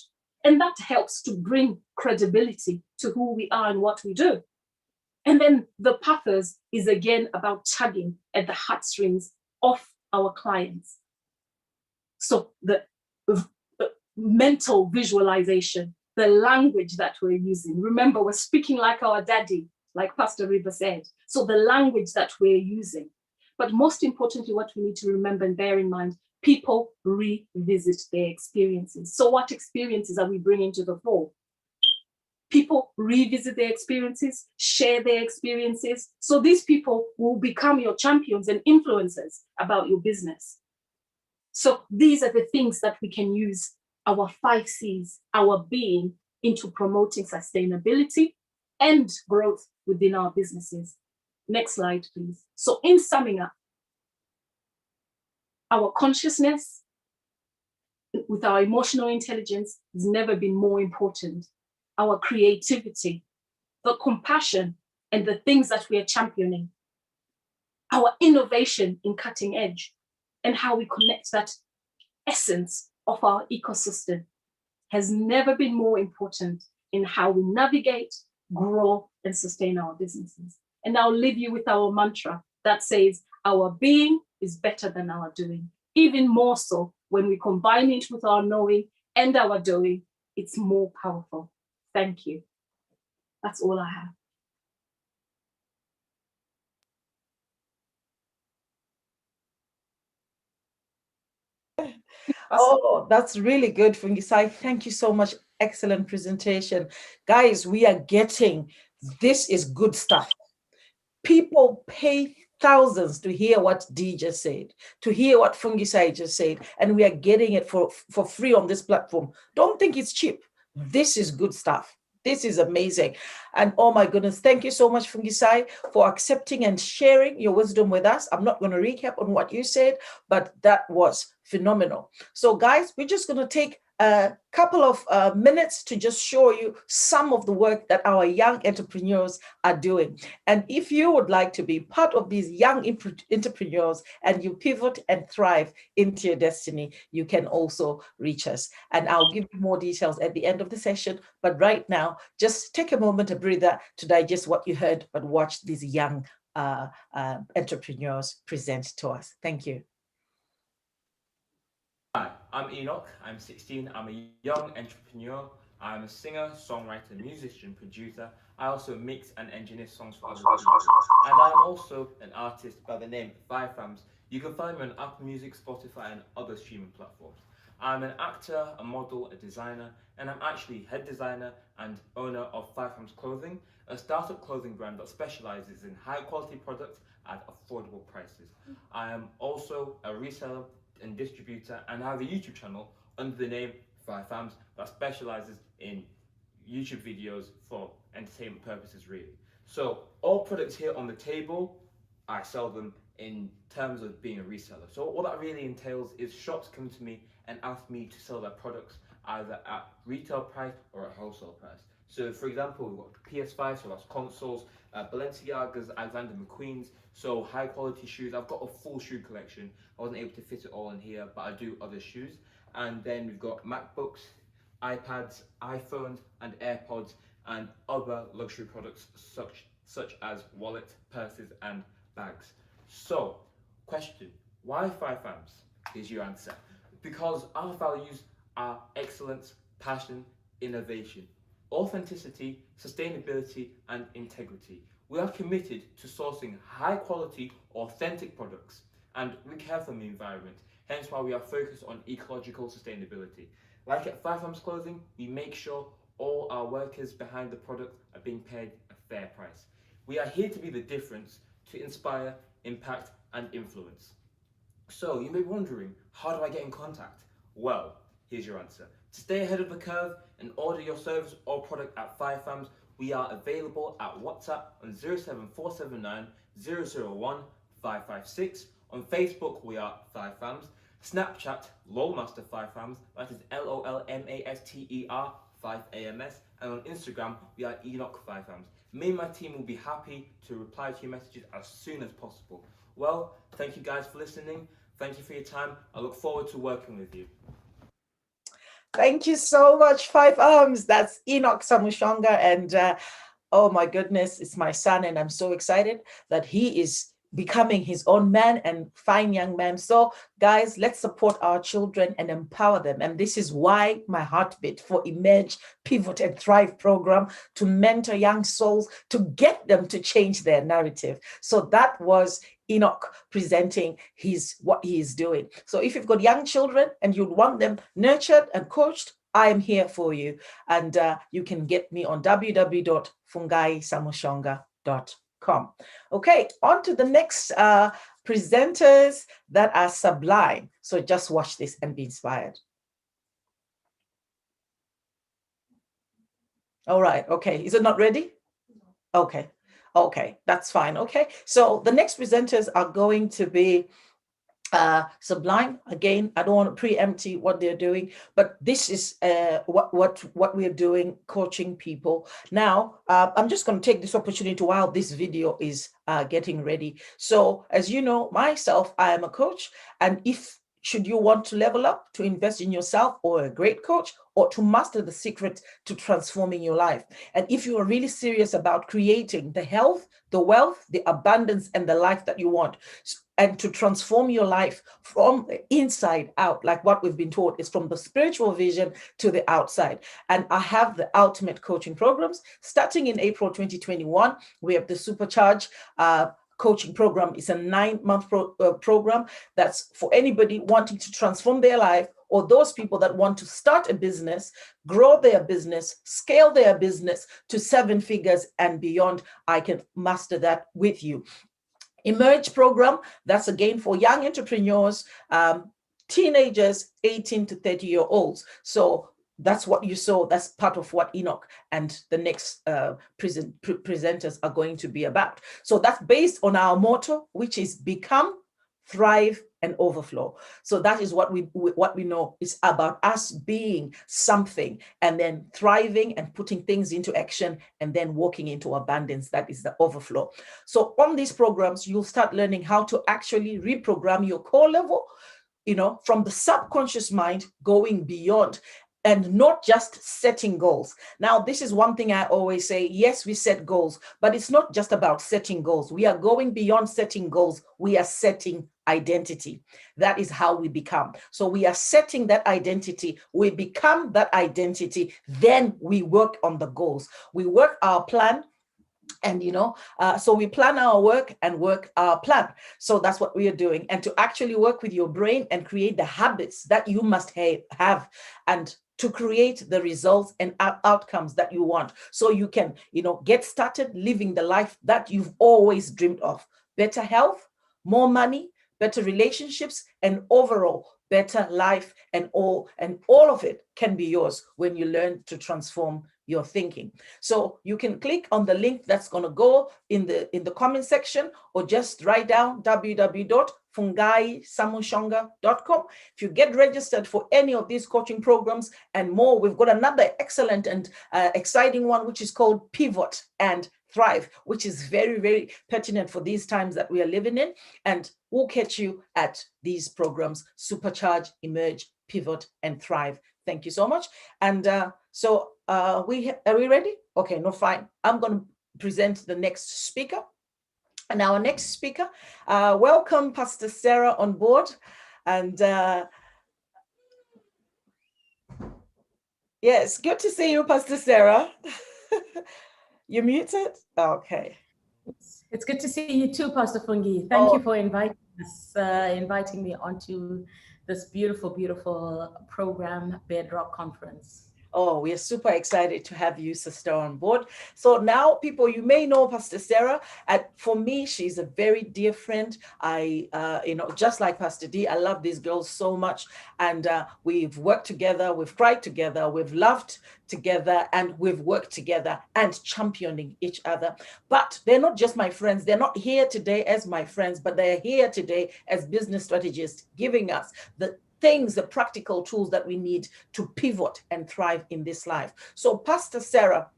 And that helps to bring credibility to who we are and what we do. And then the pathos is again about tugging at the heartstrings of our clients. So the mental visualization, the language that we're using. Remember, we're speaking like our daddy, like Pastor River said. So the language that we're using. But most importantly, what we need to remember and bear in mind, people revisit their experiences. So what experiences are we bringing to the fore? People revisit their experiences, share their experiences. So these people will become your champions and influencers about your business. So these are the things that we can use our 5 C's, our being, into promoting sustainability and growth within our businesses. Next slide, please. So in summing up, our consciousness with our emotional intelligence has never been more important. Our creativity, the compassion, and the things that we are championing, our innovation in cutting edge, and how we connect that essence of our ecosystem has never been more important in how we navigate, grow, and sustain our businesses. And I'll leave you with our mantra that says, our being is better than our doing. Even more so when we combine it with our knowing and our doing, it's more powerful. Thank you. That's all I have. Oh, that's really good, Fungisai. Thank you so much. Excellent presentation. Guys, we are getting, this is good stuff. People pay thousands to hear what Dee just said, to hear what Fungisai just said, and we are getting it for free on this platform. Don't think it's cheap. This is good stuff. This is amazing. And oh my goodness, thank you so much, Fungisai, for accepting and sharing your wisdom with us. I'm not going to recap on what you said, but that was phenomenal. So guys, we're just going to take a couple of minutes to just show you some of the work that our young entrepreneurs are doing. And if you would like to be part of these young entrepreneurs and you pivot and thrive into your destiny, you can also reach us. And I'll give you more details at the end of the session. But right now, just take a moment, a breather, to digest what you heard, but watch these young entrepreneurs present to us. Thank you. Hi, I'm Enoch, I'm 16, I'm a young entrepreneur, I'm a singer, songwriter, musician, producer. I also mix and engineer songs for other people. And I'm also an artist by the name Five Fams. You can find me on Apple Music, Spotify and other streaming platforms. I'm an actor, a model, a designer, and I'm actually head designer and owner of Five Fams Clothing, a startup clothing brand that specializes in high quality products at affordable prices. I am also a reseller and distributor, and I have a YouTube channel under the name Five Fams that specializes in YouTube videos for entertainment purposes, really. So all products here on the table, I sell them in terms of being a reseller. So what that really entails is shops come to me and ask me to sell their products either at retail price or at wholesale price. So for example, we've got PS5, so that's consoles, Balenciagas, Alexander McQueen's, so high quality shoes. I've got a full shoe collection. I wasn't able to fit it all in here, but I do other shoes. And then we've got MacBooks, iPads, iPhones, and AirPods, and other luxury products such as wallets, purses, and bags. So, question, why Five Fams? Is your answer. Because our values are excellence, passion, innovation, authenticity, sustainability, and integrity. We are committed to sourcing high quality, authentic products, and we care for the environment, hence why we are focused on ecological sustainability. Like at Five Fams Clothing, we make sure all our workers behind the product are being paid a fair price. We are here to be the difference, to inspire, impact, and influence. So you may be wondering, how do I get in contact? Well, here's your answer. To stay ahead of the curve and order your service or product at Five Fams, we are available at WhatsApp on 07479 001 556. On Facebook, we are Five Fams. Snapchat, Lolmaster Five Fams, that is LOLMASTER 5AMS, and on Instagram we are Enoch5AMS. Me and my team will be happy to reply to your messages as soon as possible. Well, thank you guys for listening. Thank you for your time. I look forward to working with you. Thank you so much, Five Arms. That's Enoch Samushonga. And oh my goodness, it's my son. And I'm so excited that he is becoming his own man and fine young man. So guys, let's support our children and empower them. And this is why my heartbeat for Emerge, Pivot and Thrive program, to mentor young souls, to get them to change their narrative. So that was Enoch presenting what he is doing. So if you've got young children and you want them nurtured and coached, I am here for you. And you can get me on www.fungaisamushonga.com. Okay, on to the next presenters that are sublime. So just watch this and be inspired. All right, okay. Is it not ready? Okay. Okay, that's fine. Okay, so the next presenters are going to be sublime. Again, I don't want to preempt what they're doing, but this is what we're doing, coaching people. Now, I'm just going to take this opportunity while this video is getting ready. So, as you know, myself, I am a coach, and should you want to level up, to invest in yourself, or a great coach, or to master the secret to transforming your life. And if you are really serious about creating the health, the wealth, the abundance, and the life that you want, and to transform your life from the inside out, like what we've been taught is from the spiritual vision to the outside. And I have the ultimate coaching programs starting in April 2021. We have the Supercharge coaching program. It's a 9-month program that's for anybody wanting to transform their life, or those people that want to start a business, grow their business, scale their business to 7 figures and beyond. I can master that with you. Emerge program, that's again for young entrepreneurs, teenagers, 18 to 30-year-olds. So that's what you saw. That's part of what Enoch and the next presenters are going to be about. So that's based on our motto, which is become, thrive, and overflow. So that is what we know. It's about us being something and then thriving and putting things into action and then walking into abundance. That is the overflow. So on these programs, you'll start learning how to actually reprogram your core level, from the subconscious mind going beyond, and not just setting goals. Now, this is one thing I always say. Yes, we set goals, but it's not just about setting goals. We are going beyond setting goals. We are setting identity. That is how we become. So we are setting that identity. We become that identity. Then we work on the goals. We work our plan. And, so we plan our work and work our plan. So that's what we are doing. And to actually work with your brain and create the habits that you must have, and to create the results and outcomes that you want. So you can, get started living the life that you've always dreamed of. Better health, more money, better relationships, and overall better life, and all of it can be yours when you learn to transform your thinking. So you can click on the link that's going to go in the comment section, or just write down www.fungaisamushonga.com. If you get registered for any of these coaching programs and more, we've got another excellent and exciting one, which is called Pivot and Thrive, which is very, very pertinent for these times that we are living in. And we'll catch you at these programs: Supercharge, Emerge, Pivot, and Thrive. Thank you so much. And are we ready? Okay, no, fine. I'm going to present the next speaker. And our next speaker, welcome Pastor Sarah on board. And yes, good to see you, Pastor Sarah. You're muted? Okay. It's good to see you too, Pastor Fungi. Thank you for inviting me onto this beautiful, beautiful program, Bedrock Conference. Oh, we are super excited to have you, sister, on board. So now, people, you may know Pastor Sarah. For me, she's a very dear friend. Just like Pastor D, I love these girls so much. And we've worked together, we've cried together, we've laughed together, and we've worked together and championing each other. But they're not just my friends. They're not here today as my friends, but they're here today as business strategists, giving us the things, the practical tools that we need to pivot and thrive in this life. So Pastor Sarah,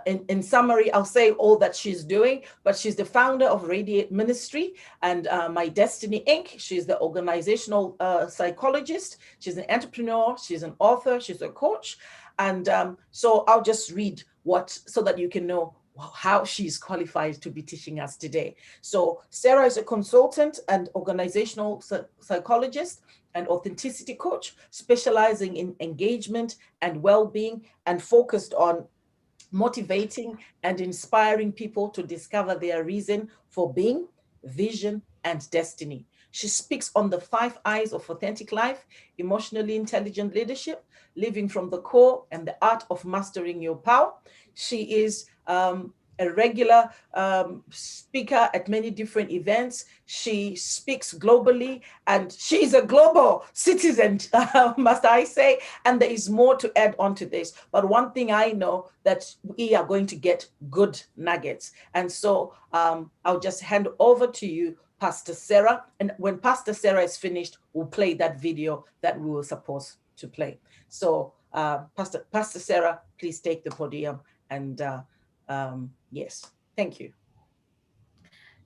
in summary, I'll say all that she's doing, but she's the founder of Radiate Ministry and My Destiny Inc. She's the organizational psychologist. She's an entrepreneur. She's an author. She's a coach. And so I'll just read so that you can know how she's qualified to be teaching us today. So Sarah is a consultant and organizational psychologist and authenticity coach, specializing in engagement and well-being and focused on motivating and inspiring people to discover their reason for being, vision, and destiny. She speaks on the 5 I's of authentic life, emotionally intelligent leadership, living from the core, and the art of mastering your power. She is a regular speaker at many different events. She speaks globally, and she's a global citizen, must I say, and there is more to add on to this. But one thing I know, that we are going to get good nuggets. And so I'll just hand over to you, Pastor Sarah. And when Pastor Sarah is finished, we'll play that video that we were supposed to play. So Pastor Sarah, please take the podium. And yes, thank you.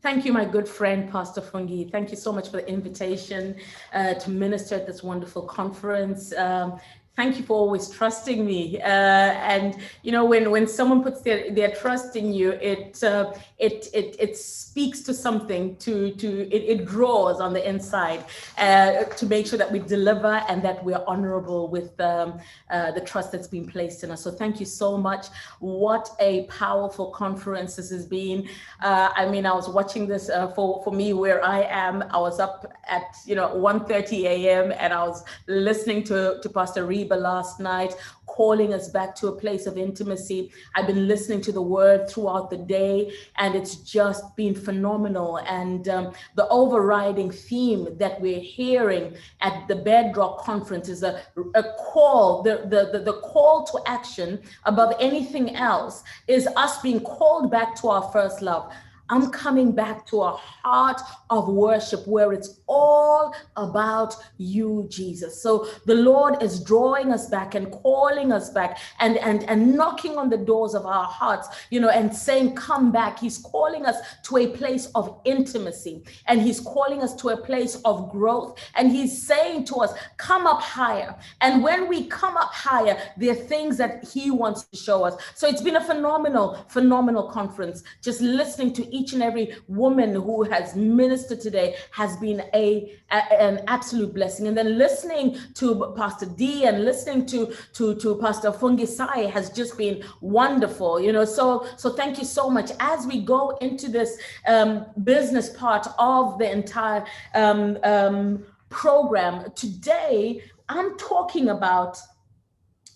Thank you, my good friend, Pastor Fungi. Thank you so much for the invitation to minister at this wonderful conference. Thank you for always trusting me. And you know, when someone puts their trust in you, it speaks to something. It draws on the inside to make sure that we deliver and that we're honorable with the trust that's been placed in us. So thank you so much. What a powerful conference this has been. I mean, I was watching this for me where I am. I was up at 1:30 a.m. and I was listening to Pastor Reba last night, calling us back to a place of intimacy. I've been listening to the word throughout the day, and it's just been phenomenal. And the overriding theme that we're hearing at the Bedrock conference is a call, the call to action above anything else is us being called back to our first love. I'm coming back to a heart of worship where it's all about you, Jesus. So the Lord is drawing us back and calling us back and knocking on the doors of our hearts, and saying, come back. He's calling us to a place of intimacy, and he's calling us to a place of growth. And he's saying to us, come up higher. And when we come up higher, there are things that he wants to show us. So it's been a phenomenal conference. Just listening to each and every woman who has ministered today has been an absolute blessing. And then listening to Pastor D and listening to Pastor Fungi Sai has just been wonderful. So thank you so much. As we go into this business part of the entire program today,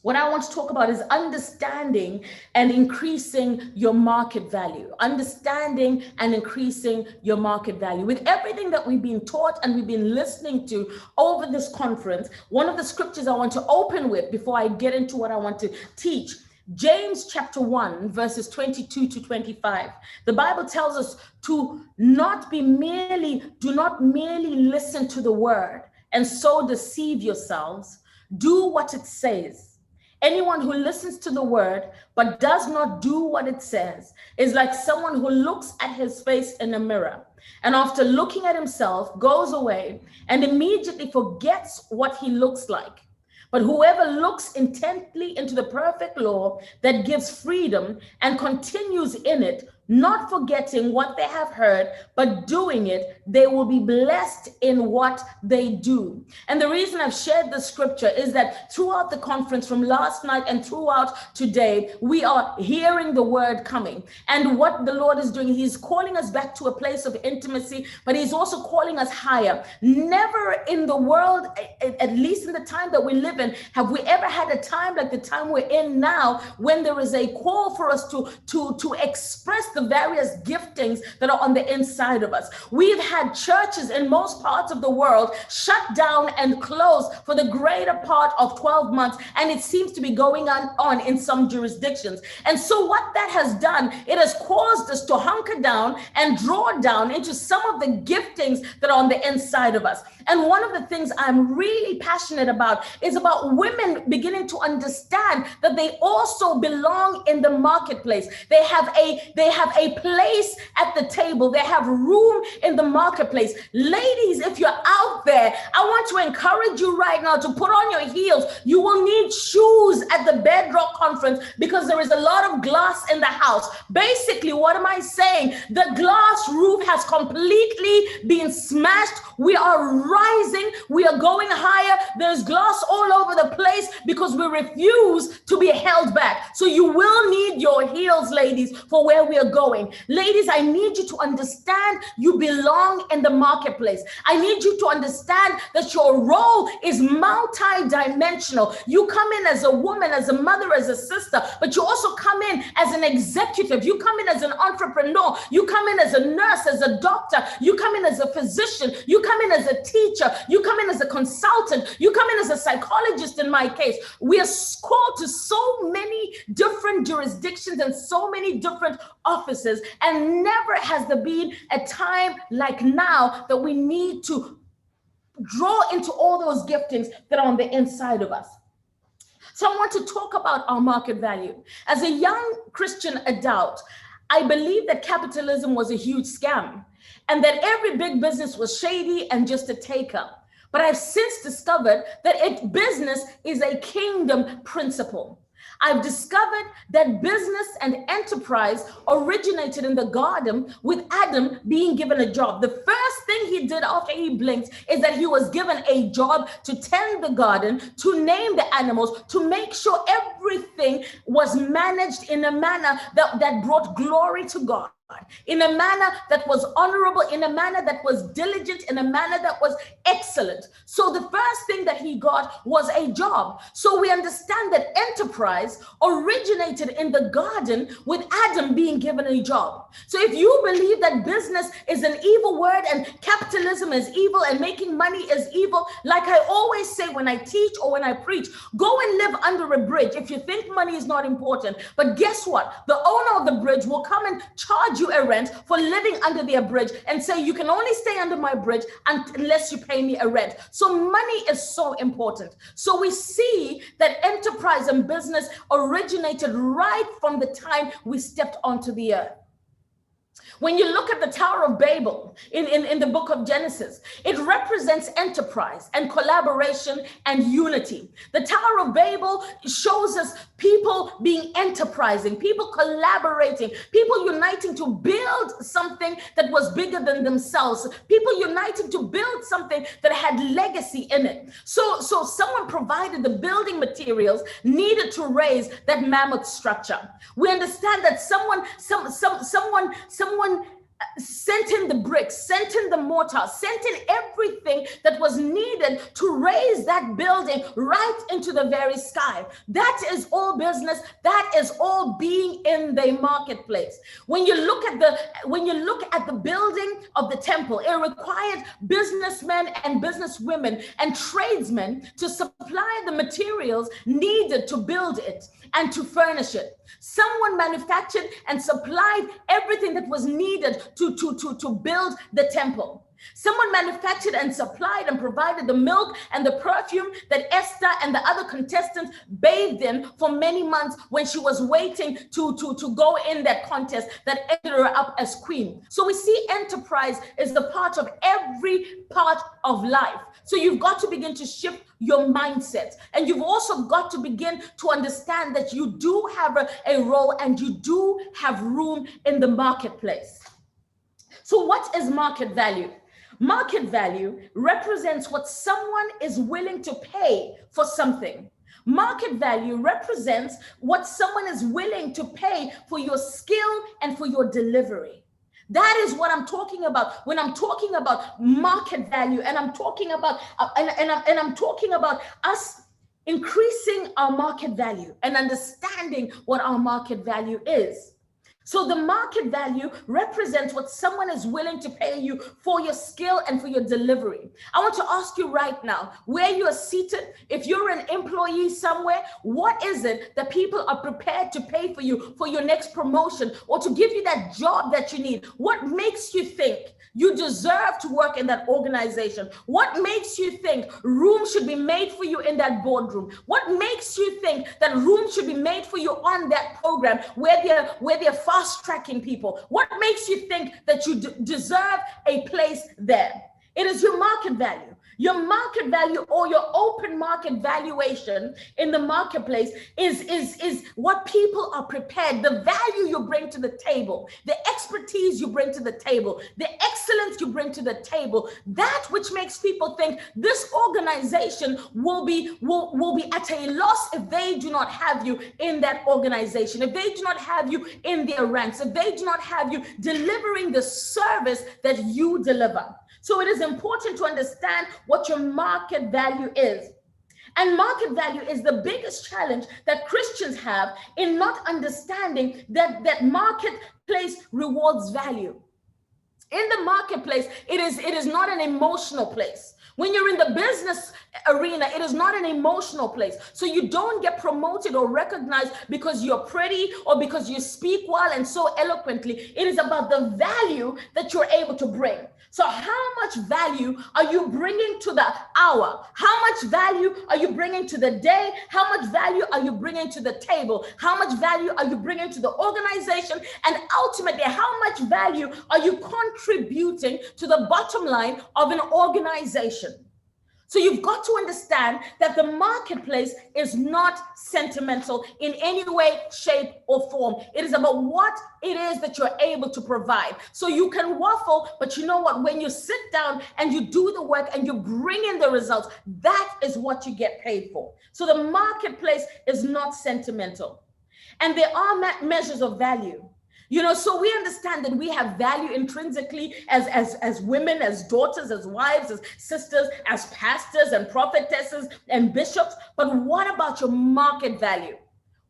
what I want to talk about is understanding and increasing your market value. Understanding and increasing your market value. With everything that we've been taught and we've been listening to over this conference, one of the scriptures I want to open with before I get into what I want to teach, James chapter 1, verses 22 to 25. The Bible tells us to do not merely listen to the word and so deceive yourselves. Do what it says. Anyone who listens to the word but does not do what it says is like someone who looks at his face in a mirror and after looking at himself goes away and immediately forgets what he looks like. But whoever looks intently into the perfect law that gives freedom and continues in it, not forgetting what they have heard, but doing it, they will be blessed in what they do. And the reason I've shared the scripture is that throughout the conference from last night and throughout today, we are hearing the word coming. And what the Lord is doing, he's calling us back to a place of intimacy, but he's also calling us higher. Never in the world, at least in the time that we live in, have we ever had a time like the time we're in now, when there is a call for us to express the the various giftings that are on the inside of us. We've had churches in most parts of the world shut down and closed for the greater part of 12 months, and it seems to be going on in some jurisdictions. And so what that has done, it has caused us to hunker down and draw down into some of the giftings that are on the inside of us. And one of the things I'm really passionate about is about women beginning to understand that they also belong in the marketplace. They have a place at the table. They have room in the marketplace. Ladies, if you're out there, I want to encourage you right now to put on your heels. You will need shoes at the Bedrock conference because there is a lot of glass in the house. Basically, what am I saying? The glass roof has completely been smashed. We are rising. We are going higher. There's glass all over the place because we refuse to be held back. So you will need your heels, ladies, for where we are going. Ladies, I need you to understand you belong in the marketplace. I need you to understand that your role is multi-dimensional. You come in as a woman, as a mother, as a sister, but you also come in as an executive. You come in as an entrepreneur. You come in as a nurse, as a doctor. You come in as a physician. You come in as a teacher. You come in as a consultant. You come in as a psychologist in my case. We are called to so many different jurisdictions and so many different offices, and never has there been a time like now that we need to draw into all those giftings that are on the inside of us. So I want to talk about our market value. As a young Christian adult, I believe that capitalism was a huge scam and that every big business was shady and just a taker. But I've since discovered that business is a kingdom principle. I've discovered that business and enterprise originated in the garden with Adam being given a job. The first thing he did after he blinked is that he was given a job to tend the garden, to name the animals, to make sure everything was managed in a manner that brought glory to God, in a manner that was honorable, in a manner that was diligent, in a manner that was excellent. So the first thing that he got was a job. So we understand that enterprise originated in the garden with Adam being given a job. So if you believe that business is an evil word and capitalism is evil and making money is evil, like I always say when I teach or when I preach, go and live under a bridge if you think money is not important. But guess what? The owner of the bridge will come and charge you a rent for living under their bridge and say, you can only stay under my bridge unless you pay me a rent. So money is so important. So we see that enterprise and business originated right from the time we stepped onto the earth. When you look at the Tower of Babel in the book of Genesis, it represents enterprise and collaboration and unity. The Tower of Babel shows us people being enterprising, people collaborating, people uniting to build something that was bigger than themselves, people uniting to build something that had legacy in it. So someone provided the building materials needed to raise that mammoth structure. We understand that someone sent in the bricks, sent in the mortar, sent in everything that was needed to raise that building right into the very sky. That is all business. That is all being in the marketplace. When you look at the building of the temple, it required businessmen and businesswomen and tradesmen to supply the materials needed to build it and to furnish it. Someone manufactured and supplied everything that was needed to build the temple. Someone manufactured and supplied and provided the milk and the perfume that Esther and the other contestants bathed in for many months when she was waiting to go in that contest that ended her up as queen. So we see enterprise is the part of every part of life. So you've got to begin to shift your mindset. And you've also got to begin to understand that you do have a role and you do have room in the marketplace. So what is market value? Market value represents what someone is willing to pay for something. Market value represents what someone is willing to pay for your skill and for your delivery. That is what I'm talking about when I'm talking about market value, and I'm talking about I'm talking about us increasing our market value and understanding what our market value is. So the market value represents what someone is willing to pay you for your skill and for your delivery. I want to ask you right now, where you are seated, if you're an employee somewhere, what is it that people are prepared to pay for you for your next promotion or to give you that job that you need? What makes you think you deserve to work in that organization? What makes you think room should be made for you in that boardroom? What makes you think that room should be made for you on that program where they're fast tracking people? What makes you think that you deserve a place there? It is your market value. Your market value or your open market valuation in the marketplace is what people are prepared, the value you bring to the table, the expertise you bring to the table, the excellence you bring to the table, that which makes people think this organization will be at a loss if they do not have you in that organization, if they do not have you in their ranks, if they do not have you delivering the service that you deliver. So it is important to understand what your market value is. And market value is the biggest challenge that Christians have in not understanding that marketplace rewards value. In the marketplace, it is not an emotional place. When you're in the business arena, it is not an emotional place. So you don't get promoted or recognized because you're pretty or because you speak well and so eloquently. It is about the value that you're able to bring. So how much value are you bringing to the hour? How much value are you bringing to the day? How much value are you bringing to the table? How much value are you bringing to the organization? And ultimately, how much value are you contributing to the bottom line of an organization? So you've got to understand that the marketplace is not sentimental in any way, shape, or form. It is about what it is that you're able to provide. So you can waffle, but you know what? When you sit down and you do the work and you bring in the results, that is what you get paid for. So the marketplace is not sentimental. And there are measures of value. You know, so we understand that we have value intrinsically as women, as daughters, as wives, as sisters, as pastors and prophetesses and bishops. But what about your market value?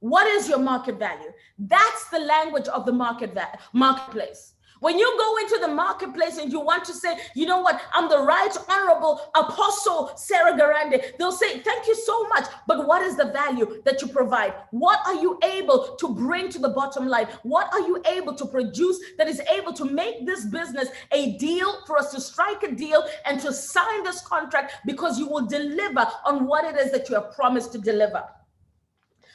What is your market value? That's the language of the marketplace. When you go into the marketplace and you want to say, you know what, I'm the Right Honorable Apostle Sarah Garande, they'll say, thank you so much. But what is the value that you provide? What are you able to bring to the bottom line? What are you able to produce that is able to make this business a deal, for us to strike a deal and to sign this contract, because you will deliver on what it is that you have promised to deliver.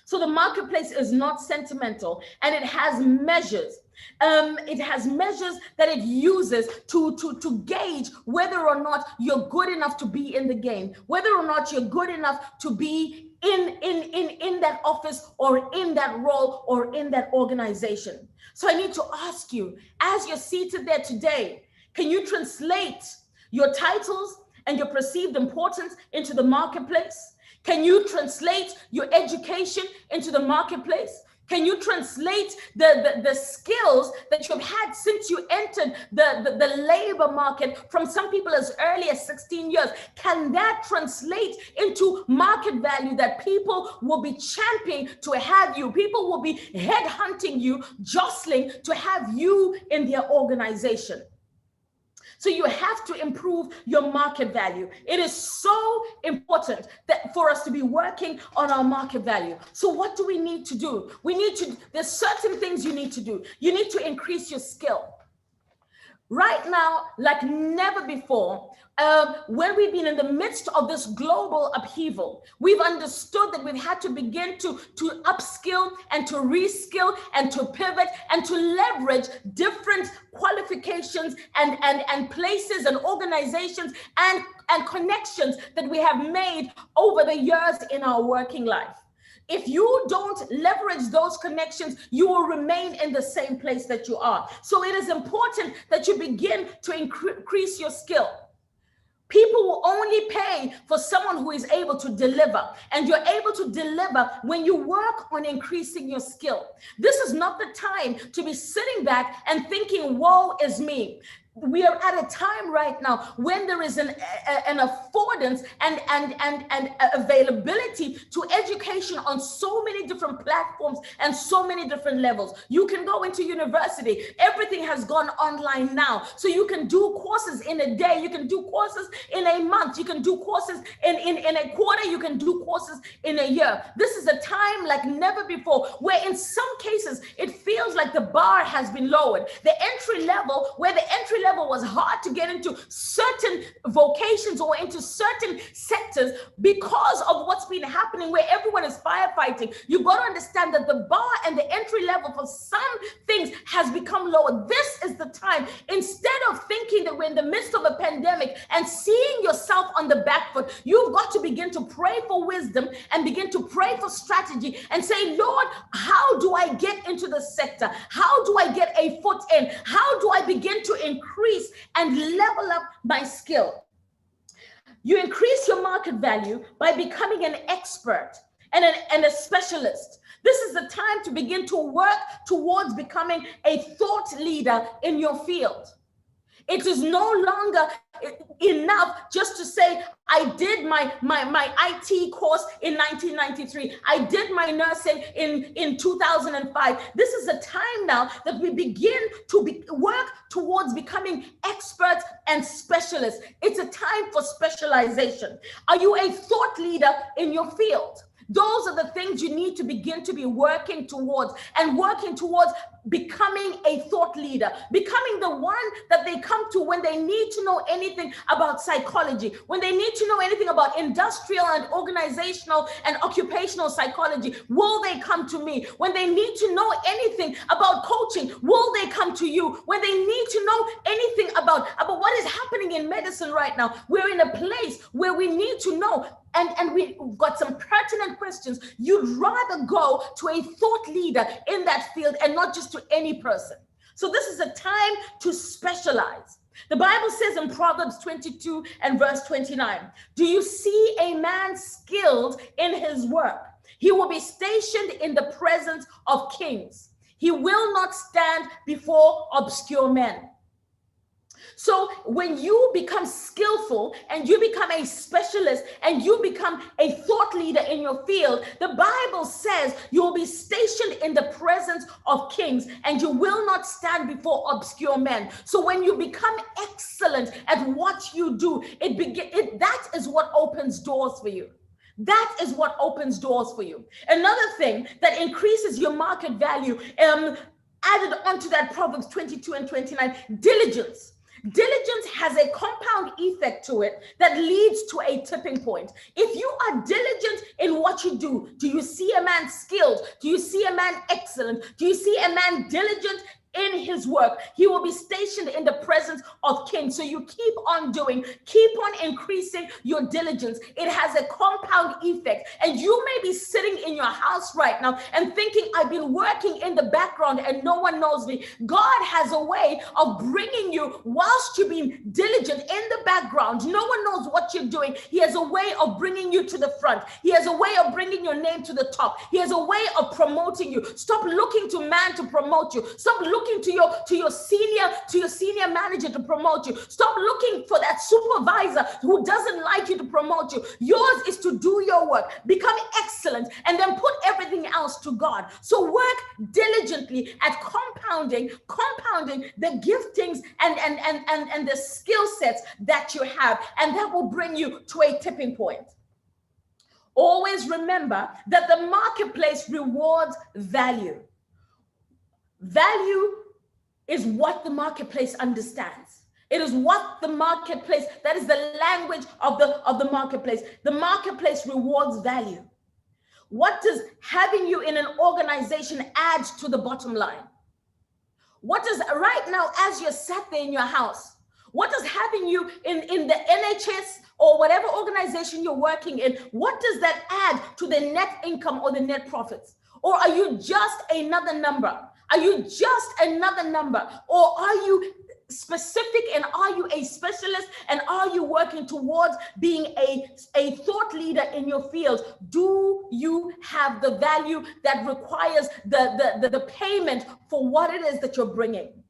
So the marketplace is not sentimental, and it has measures. It has measures that it uses to gauge whether or not you're good enough to be in the game, whether or not you're good enough to be in that office or in that role or in that organization. So I need to ask you, as you're seated there today, can you translate your titles and your perceived importance into the marketplace? Can you translate your education into the marketplace? Can you translate the skills that you've had since you entered the labor market from some people as early as 16 years? Can that translate into market value that people will be championing to have you? People will be headhunting you, jostling to have you in their organization. So you have to improve your market value. It is so important that for us to be working on our market value. So what do we need to do? There's certain things you need to do. You need to increase your skill. Right now, like never before, when we've been in the midst of this global upheaval, we've understood that we've had to begin to upskill and to reskill and to pivot and to leverage different qualifications and places and organizations and connections that we have made over the years in our working life. If you don't leverage those connections, you will remain in the same place that you are. So it is important that you begin to increase your skill. People will only pay for someone who is able to deliver. And you're able to deliver when you work on increasing your skill. This is not the time to be sitting back and thinking, woe is me. we are at a time right now when there is an affordance and availability to education on so many different platforms and so many different levels. You can go into university. Everything has gone online now. So you can do courses in a day. You can do courses in a month. You can do courses in a quarter. You can do courses in a year. This is a time like never before, where in some cases it feels like the bar has been lowered. The entry level, where the entry level was hard to get into certain vocations or into certain sectors because of what's been happening, where everyone is firefighting. You've got to understand that the bar and the entry level for some things has become lower. This is the time, instead of thinking that we're in the midst of a pandemic and seeing yourself on the back foot, you've got to begin to pray for wisdom and begin to pray for strategy and say, Lord, how do I get into the sector? How do I get a foot in? How do I begin to increase and level up my skill? You increase your market value by becoming an expert and a specialist. This is the time to begin to work towards becoming a thought leader in your field. It is no longer enough just to say, I did my IT course in 1993. I did my nursing in 2005. This is a time now that we begin to work towards becoming experts and specialists. It's a time for specialization. Are you a thought leader in your field? Those are the things you need to begin to be working towards, and working towards becoming a thought leader, becoming the one that they come to when they need to know anything about psychology, when they need to know anything about industrial and organizational and occupational psychology. Will they come to me? When they need to know anything about coaching, will they come to you? When they need to know anything about what is happening in medicine right now, we're in a place where we need to know. And we've got some pertinent questions. You'd rather go to a thought leader in that field and not just to any person. So this is a time to specialize. The Bible says in Proverbs 22 and verse 29, do you see a man skilled in his work? He will be stationed in the presence of kings. He will not stand before obscure men. So when you become skillful and you become a specialist and you become a thought leader in your field, the Bible says you will be stationed in the presence of kings and you will not stand before obscure men. So when you become excellent at what you do, that is what opens doors for you. That is what opens doors for you. Another thing that increases your market value, added onto that Proverbs 22 and 29, diligence. Diligence has a compound effect to it that leads to a tipping point. If you are diligent in what you do you see a man skilled? Do you see a man excellent? Do you see a man diligent in his work? He will be stationed in the presence of kings. So you keep on doing, keep on increasing your diligence. It has a compound effect. And you may be sitting in your house right now and thinking, I've been working in the background and no one knows me. God has a way of bringing you, whilst you've been diligent in the background, no one knows what you're doing. He has a way of bringing you to the front. He has a way of bringing your name to the top. He has a way of promoting you. Stop looking to man to promote you. Stop looking to your senior manager to promote you. Stop looking for that supervisor who doesn't like you to promote you. Yours is to do your work, become excellent, and then put everything else to God. So work diligently at compounding the giftings and the skill sets that you have, and that will bring you to a tipping point. Always remember that the marketplace rewards value. Value is what the marketplace understands. It is what the marketplace, that is the language of the marketplace. The marketplace rewards value. What does having you in an organization add to the bottom line? What does, right now, as you're sat there in your house, what does having you in the NHS or whatever organization you're working in, what does that add to the net income or the net profits? Or are you just another number? Are you just another number? Or are you specific, and are you a specialist, and are you working towards being a thought leader in your field? Do you have the value that requires the payment for what it is that you're bringing?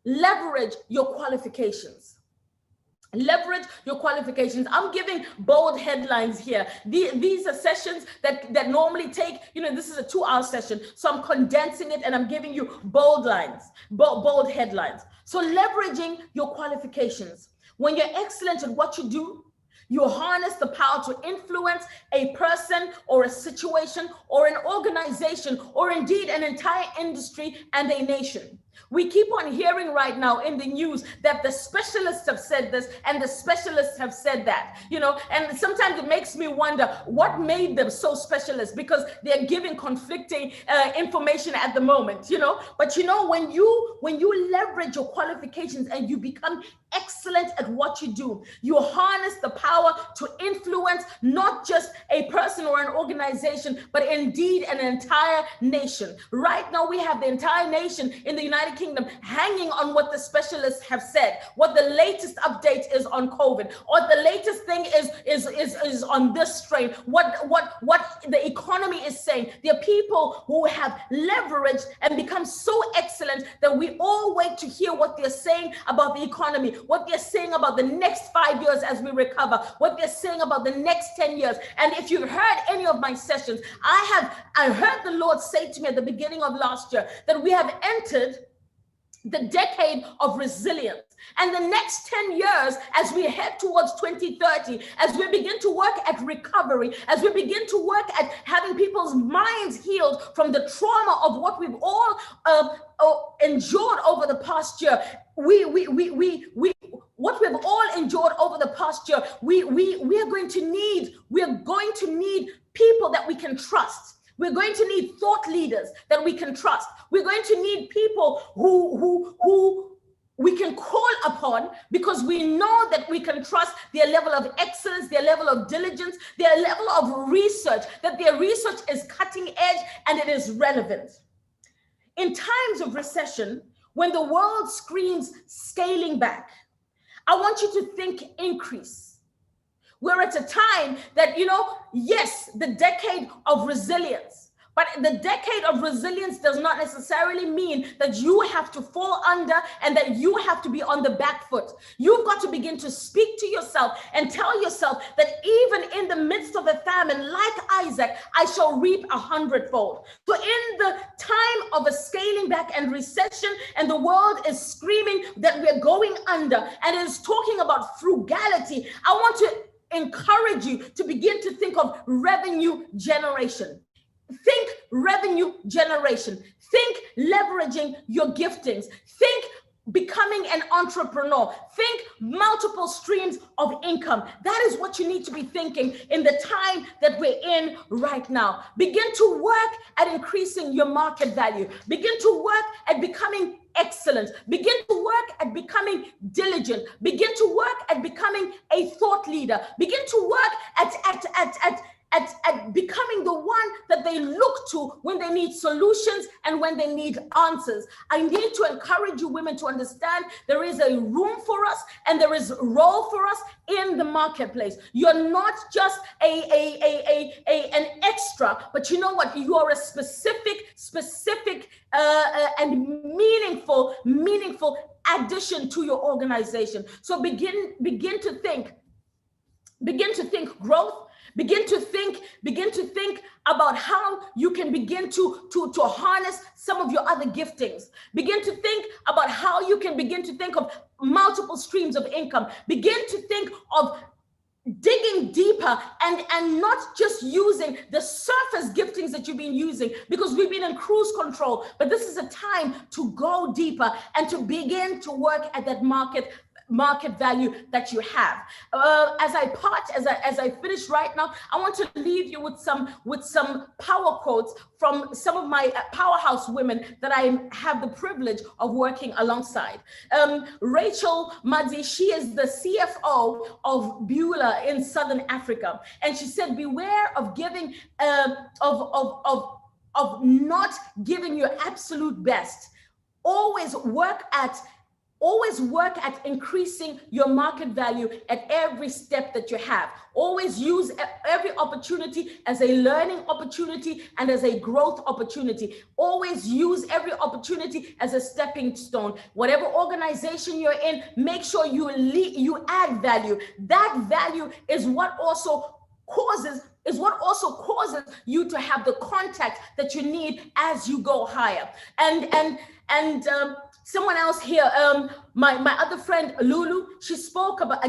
leverage your qualifications. Leverage your qualifications. I'm giving bold headlines here. These are sessions that normally take, this is a 2-hour session. So I'm condensing it and I'm giving you bold lines, bold headlines. So leveraging your qualifications. When you're excellent at what you do, you harness the power to influence a person or a situation or an organization or indeed an entire industry and a nation. We keep on hearing right now in the news that the specialists have said this and the specialists have said that, and sometimes it makes me wonder what made them so specialist, because they're giving conflicting information at the moment, but when you leverage your qualifications and you become excellent at what you do, you harness the power to influence not just a person or an organization, but indeed an entire nation. Right now, we have the entire nation in the United Kingdom hanging on what the specialists have said, what the latest update is on COVID, or the latest thing is on this strain, what the economy is saying. There are people who have leveraged and become so excellent that we all wait to hear what they're saying about the economy, what they're saying about the next 5 years as we recover, what they're saying about the next 10 years. And if you've heard any of my sessions, I heard the Lord say to me at the beginning of last year that we have entered the decade of resilience. And the next 10 years, as we head towards 2030, as we begin to work at recovery, as we begin to work at having people's minds healed from the trauma of what we've all endured over the past year, what we've all endured over the past year, we are going to need people that we can trust. We're going to need thought leaders that we can trust. We're going to need people who we can call upon, because we know that we can trust their level of excellence, their level of diligence, their level of research, that their research is cutting edge and it is relevant. In times of recession, when the world screams scaling back, I want you to think increase. We're at a time that, yes, the decade of resilience, but the decade of resilience does not necessarily mean that you have to fall under and that you have to be on the back foot. You've got to begin to speak to yourself and tell yourself that even in the midst of a famine, like Isaac, I shall reap 100-fold. So in the time of a scaling back and recession, and the world is screaming that we're going under and is talking about frugality, I want to encourage you to begin to think of revenue generation. Think revenue generation. Think leveraging your giftings. Think becoming an entrepreneur. Think multiple streams of income. That is what you need to be thinking in the time that we're in right now. Begin to work at increasing your market value. Begin to work at becoming excellent. Begin to work at becoming diligent. Begin to work at becoming a thought leader. Begin to work at becoming the one that they look to when they need solutions and when they need answers. I need to encourage you women to understand there is a room for us and there is a role for us in the marketplace. You're not just an extra, but you know what? You are a specific and meaningful addition to your organization. So begin to think growth. Begin to think about how you can begin to harness some of your other giftings. Begin to think about how you can begin to think of multiple streams of income. Begin to think of digging deeper and not just using the surface giftings that you've been using, because we've been in cruise control. But this is a time to go deeper and to begin to work at that market value that you have. As I finish right now, I want to leave you with some power quotes from some of my powerhouse women that I have the privilege of working alongside. Rachel Madzi, she is the CFO of Beulah in Southern Africa, and she said, beware of giving of not giving your absolute best. Always work at Always work at increasing your market value at every step that you have. Always use every opportunity as a learning opportunity and as a growth opportunity. Always use every opportunity as a stepping stone. Whatever organization you're in, make sure you add value. That value is what also causes you to have the contact that you need as you go higher. And someone else here, my other friend Lulu, she spoke about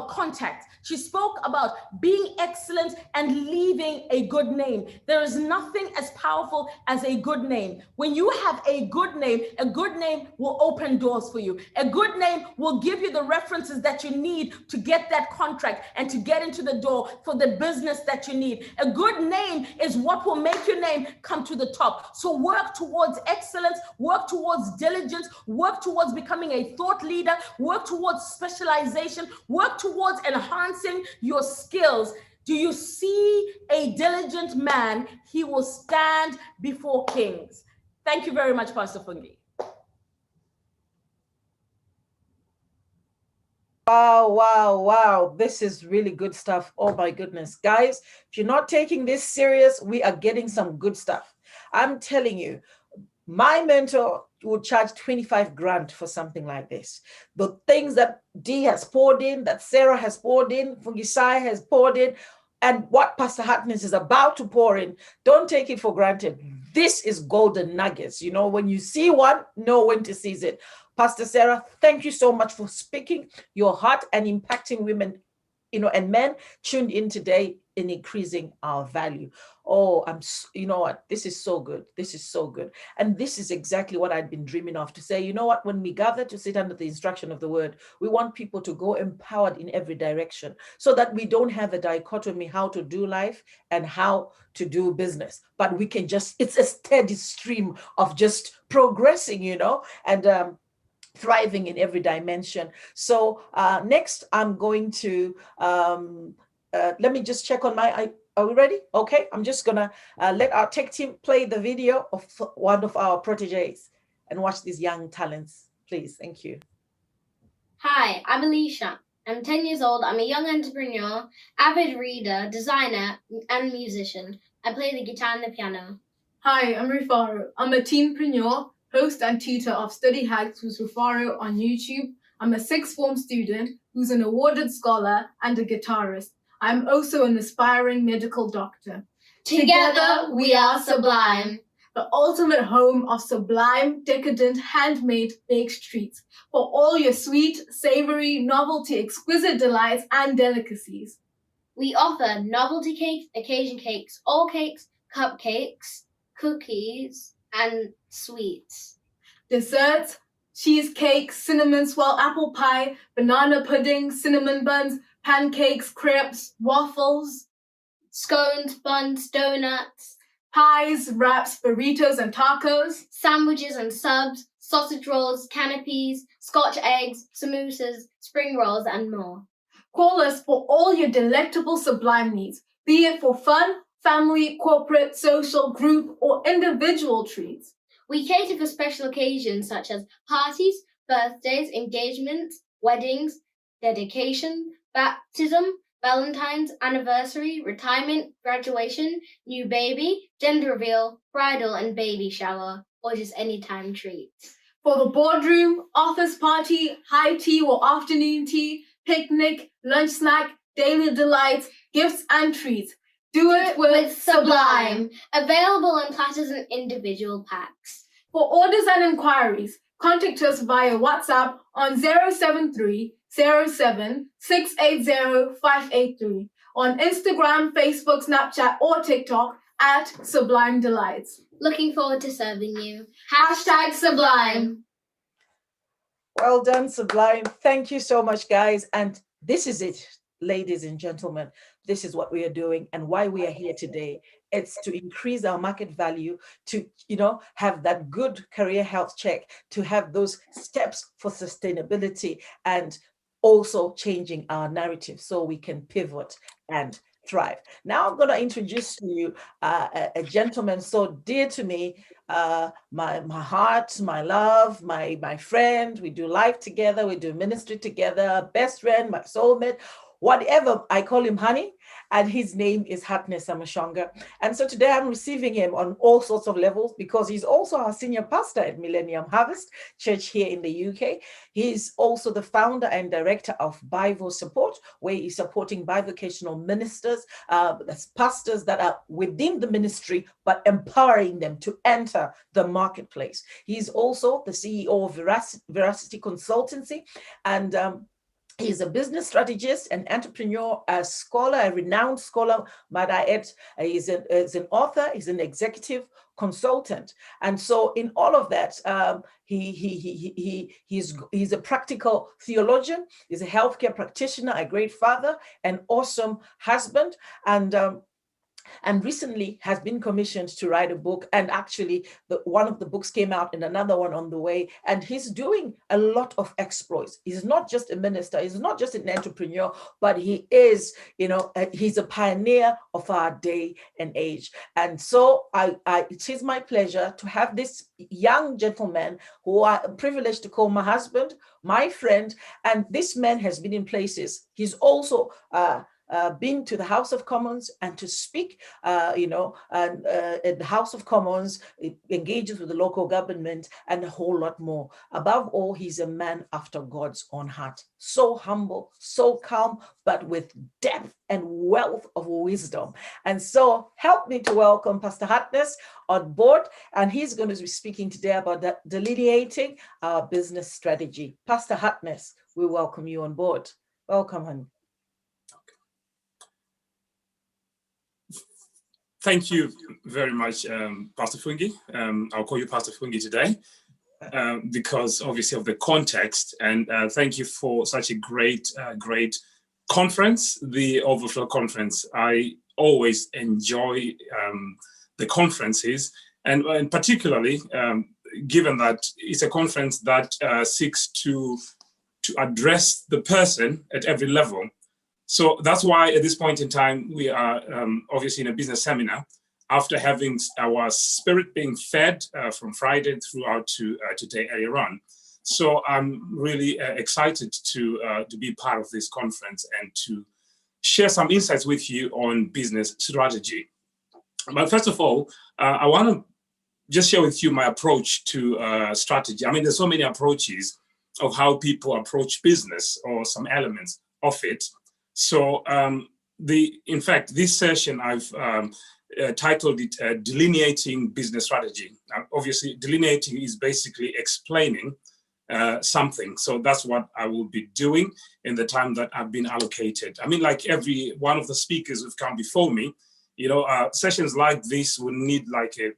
contact. She spoke about being excellent and leaving a good name. There is nothing as powerful as a good name. When you have a good name will open doors for you. A good name will give you the references that you need to get that contract and to get into the door for the business that you need. A good name is what will make your name come to the top. So work towards excellence, work towards diligence, work towards becoming a thought leader, work towards specialization, work towards enhancing your skills. Do you see a diligent man? He will stand before kings. Thank you very much, Pastor Fungi. Wow. This is really good stuff. Oh my goodness. Guys, if you're not taking this serious, we are getting some good stuff. I'm telling you, my mentor would charge 25 grand for something like this. The things that Dee has poured in, that Sarah has poured in, Fungisai has poured in, and what Pastor Harkness is about to pour in, don't take it for granted. This is golden nuggets. You know, when you see one, know when to seize it. Pastor Sarah, thank you so much for speaking your heart and impacting women, and men tuned in today in increasing our value. Oh, you know what? This is so good. This is so good. And this is exactly what I'd been dreaming of, to say, you know what, when we gather to sit under the instruction of the word, we want people to go empowered in every direction so that we don't have a dichotomy, how to do life and how to do business, but we can it's a steady stream of just progressing, and thriving in every dimension. So next, I'm going to, let me just check on are we ready? Okay, I'm just gonna let our tech team play the video of one of our proteges and watch these young talents, please. Thank you. Hi, I'm Alicia. I'm 10 years old. I'm a young entrepreneur, avid reader, designer, and musician. I play the guitar and the piano. Hi, I'm Rufaro. I'm a teenpreneur, host and tutor of Study Hacks with Rufaro on YouTube. I'm a sixth form student who's an awarded scholar and a guitarist. I'm also an aspiring medical doctor. Together, we are Sublime, the ultimate home of sublime, decadent, handmade baked treats for all your sweet, savory, novelty, exquisite delights and delicacies. We offer novelty cakes, occasion cakes, all cakes, cupcakes, cookies, and sweets. Desserts, cheesecake, cinnamon swirl apple pie, banana pudding, cinnamon buns, pancakes, crepes, waffles, scones, buns, donuts, pies, wraps, burritos and tacos, sandwiches and subs, sausage rolls, canapes, Scotch eggs, samosas, spring rolls, and more. Call us for all your delectable Sublime needs, be it for fun, family, corporate, social, group, or individual treats. We cater for special occasions such as parties, birthdays, engagements, weddings, dedication, baptism, Valentine's, anniversary, retirement, graduation, new baby, gender reveal, bridal and baby shower, or just anytime treats. For the boardroom, office party, high tea or afternoon tea, picnic, lunch snack, daily delights, gifts and treats. Do it with Sublime. Available in platters and individual packs. For orders and inquiries, contact us via WhatsApp on 073 07 680 583, on Instagram, Facebook, Snapchat, or TikTok at Sublime Delights. Looking forward to serving you. #Sublime. Well done, Sublime. Thank you so much, guys. And this is it, ladies and gentlemen. This is what we are doing and why we are here today. It's to increase our market value, to, have that good career health check, to have those steps for sustainability, and also changing our narrative so we can pivot and thrive. Now I'm going to introduce to you a gentleman so dear to me. my heart, my love, my friend. We do life together. We do ministry together. Best friend, my soulmate, whatever. I call him Honey, and his name is Hartness Amashonga. And so today I'm receiving him on all sorts of levels because he's also our senior pastor at Millennium Harvest Church here in the UK. He's also the founder and director of Bible Support, where he's supporting bivocational ministers, that's pastors that are within the ministry, but empowering them to enter the marketplace. He's also the CEO of Veracity Consultancy, and he's a business strategist, an entrepreneur, a scholar, a renowned scholar, might I add. He's an author, he's an executive consultant. And so in all of that, he's a practical theologian, he's a healthcare practitioner, a great father, an awesome husband, and recently has been commissioned to write a book. And actually, one of the books came out and another one on the way. And he's doing a lot of exploits. He's not just a minister, he's not just an entrepreneur, but he is, he's a pioneer of our day and age. And so it is my pleasure to have this young gentleman who I'm privileged to call my husband, my friend. And this man has been in places. He's also been to the House of Commons and to speak, at the House of Commons, it engages with the local government and a whole lot more. Above all, he's a man after God's own heart. So humble, so calm, but with depth and wealth of wisdom. And so help me to welcome Pastor Hartness on board. And he's going to be speaking today about delineating our business strategy. Pastor Hartness, we welcome you on board. Welcome, honey. Thank you very much, Pastor Fungi. I'll call you Pastor Fungi today because obviously of the context. And thank you for such a great conference, the Overflow Conference. I always enjoy the conferences, and particularly given that it's a conference that seeks to address the person at every level. So that's why at this point in time, we are obviously in a business seminar after having our spirit being fed from Friday throughout to today earlier on. So I'm really excited to be part of this conference and to share some insights with you on business strategy. But first of all, I want to just share with you my approach to strategy. I mean, there's so many approaches of how people approach business or some elements of it. So in fact, this session I've titled it Delineating Business Strategy. Obviously, delineating is basically explaining something. So that's what I will be doing in the time that I've been allocated. I mean, like every one of the speakers who've come before me, sessions like this will need like a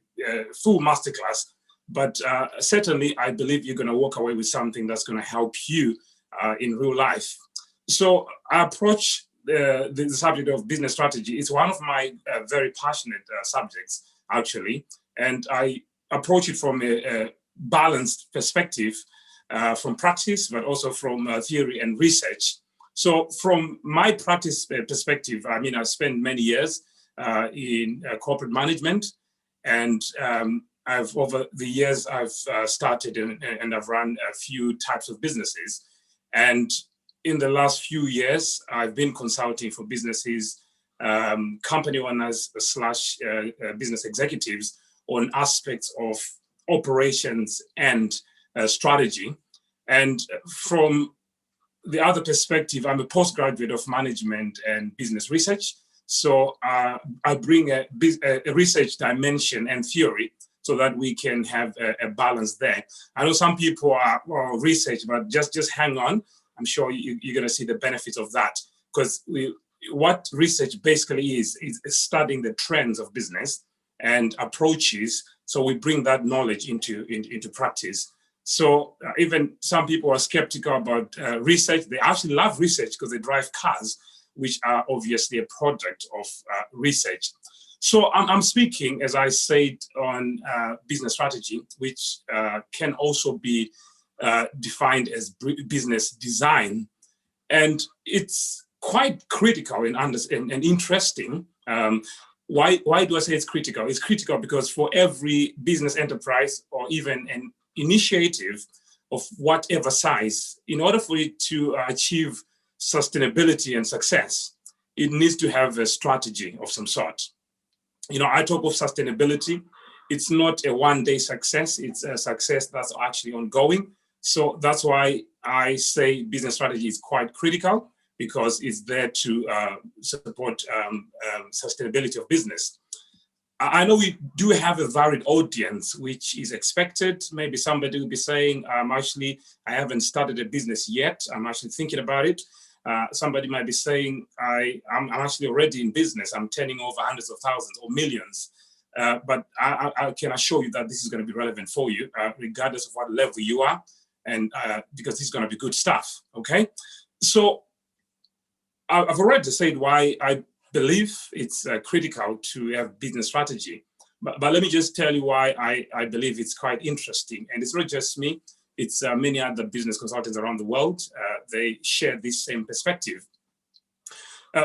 full masterclass. But certainly, I believe you're going to walk away with something that's going to help you in real life. So I approach the subject of business strategy. It's one of my very passionate subjects, actually. And I approach it from a balanced perspective, from practice, but also from theory and research. So from my practice perspective, I mean, I spent many years in corporate management. And over the years, I've started and I've run a few types of businesses. And in the last few years, I've been consulting for businesses, company owners / business executives on aspects of operations and strategy. And from the other perspective, I'm a postgraduate of management and business research. So I bring a research dimension and theory so that we can have a balance there. I know some people are research, but just hang on. I'm sure you're going to see the benefits of that, because what research basically is studying the trends of business and approaches. So we bring that knowledge into practice. So even some people are skeptical about research. They actually love research because they drive cars, which are obviously a product of research. So I'm speaking, as I said, on business strategy, which can also be defined as business design. And it's quite critical and interesting Why do I say it's critical? It's critical because for every business enterprise or even an initiative of whatever size, in order for it to achieve sustainability and success, it needs to have a strategy of some sort. You know, I talk of sustainability. It's not a one-day success. It's a success that's actually ongoing. So that's why I say business strategy is quite critical, because it's there to support sustainability of business. I know we do have a varied audience, which is expected. Maybe somebody will be saying, I haven't started a business yet. I'm actually thinking about it. Somebody might be saying, I'm actually already in business. I'm turning over hundreds of thousands or millions. But I can assure you that this is going to be relevant for you, regardless of what level you are, and because this is going to be good stuff, okay? So I've already said why I believe it's critical to have business strategy. But let me just tell you why I believe it's quite interesting. And it's not just me, it's many other business consultants around the world. They share this same perspective.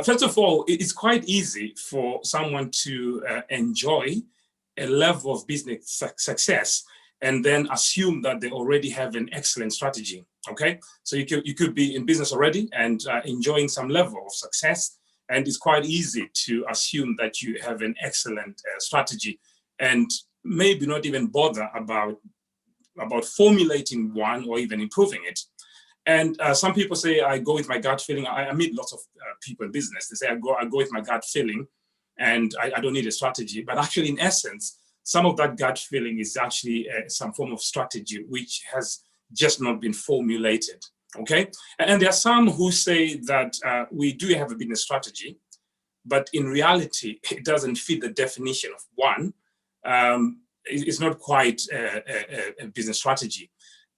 First of all, it's quite easy for someone to enjoy a level of business success and then assume that they already have an excellent strategy, okay? So you could be in business already and enjoying some level of success, and it's quite easy to assume that you have an excellent strategy and maybe not even bother about formulating one or even improving it. And some people say, I go with my gut feeling. I meet lots of people in business. They say, I go with my gut feeling and I don't need a strategy. But actually, in essence, some of that gut feeling is actually some form of strategy, which has just not been formulated, okay? And there are some who say that we do have a business strategy, but in reality, it doesn't fit the definition of one. It's not quite a business strategy.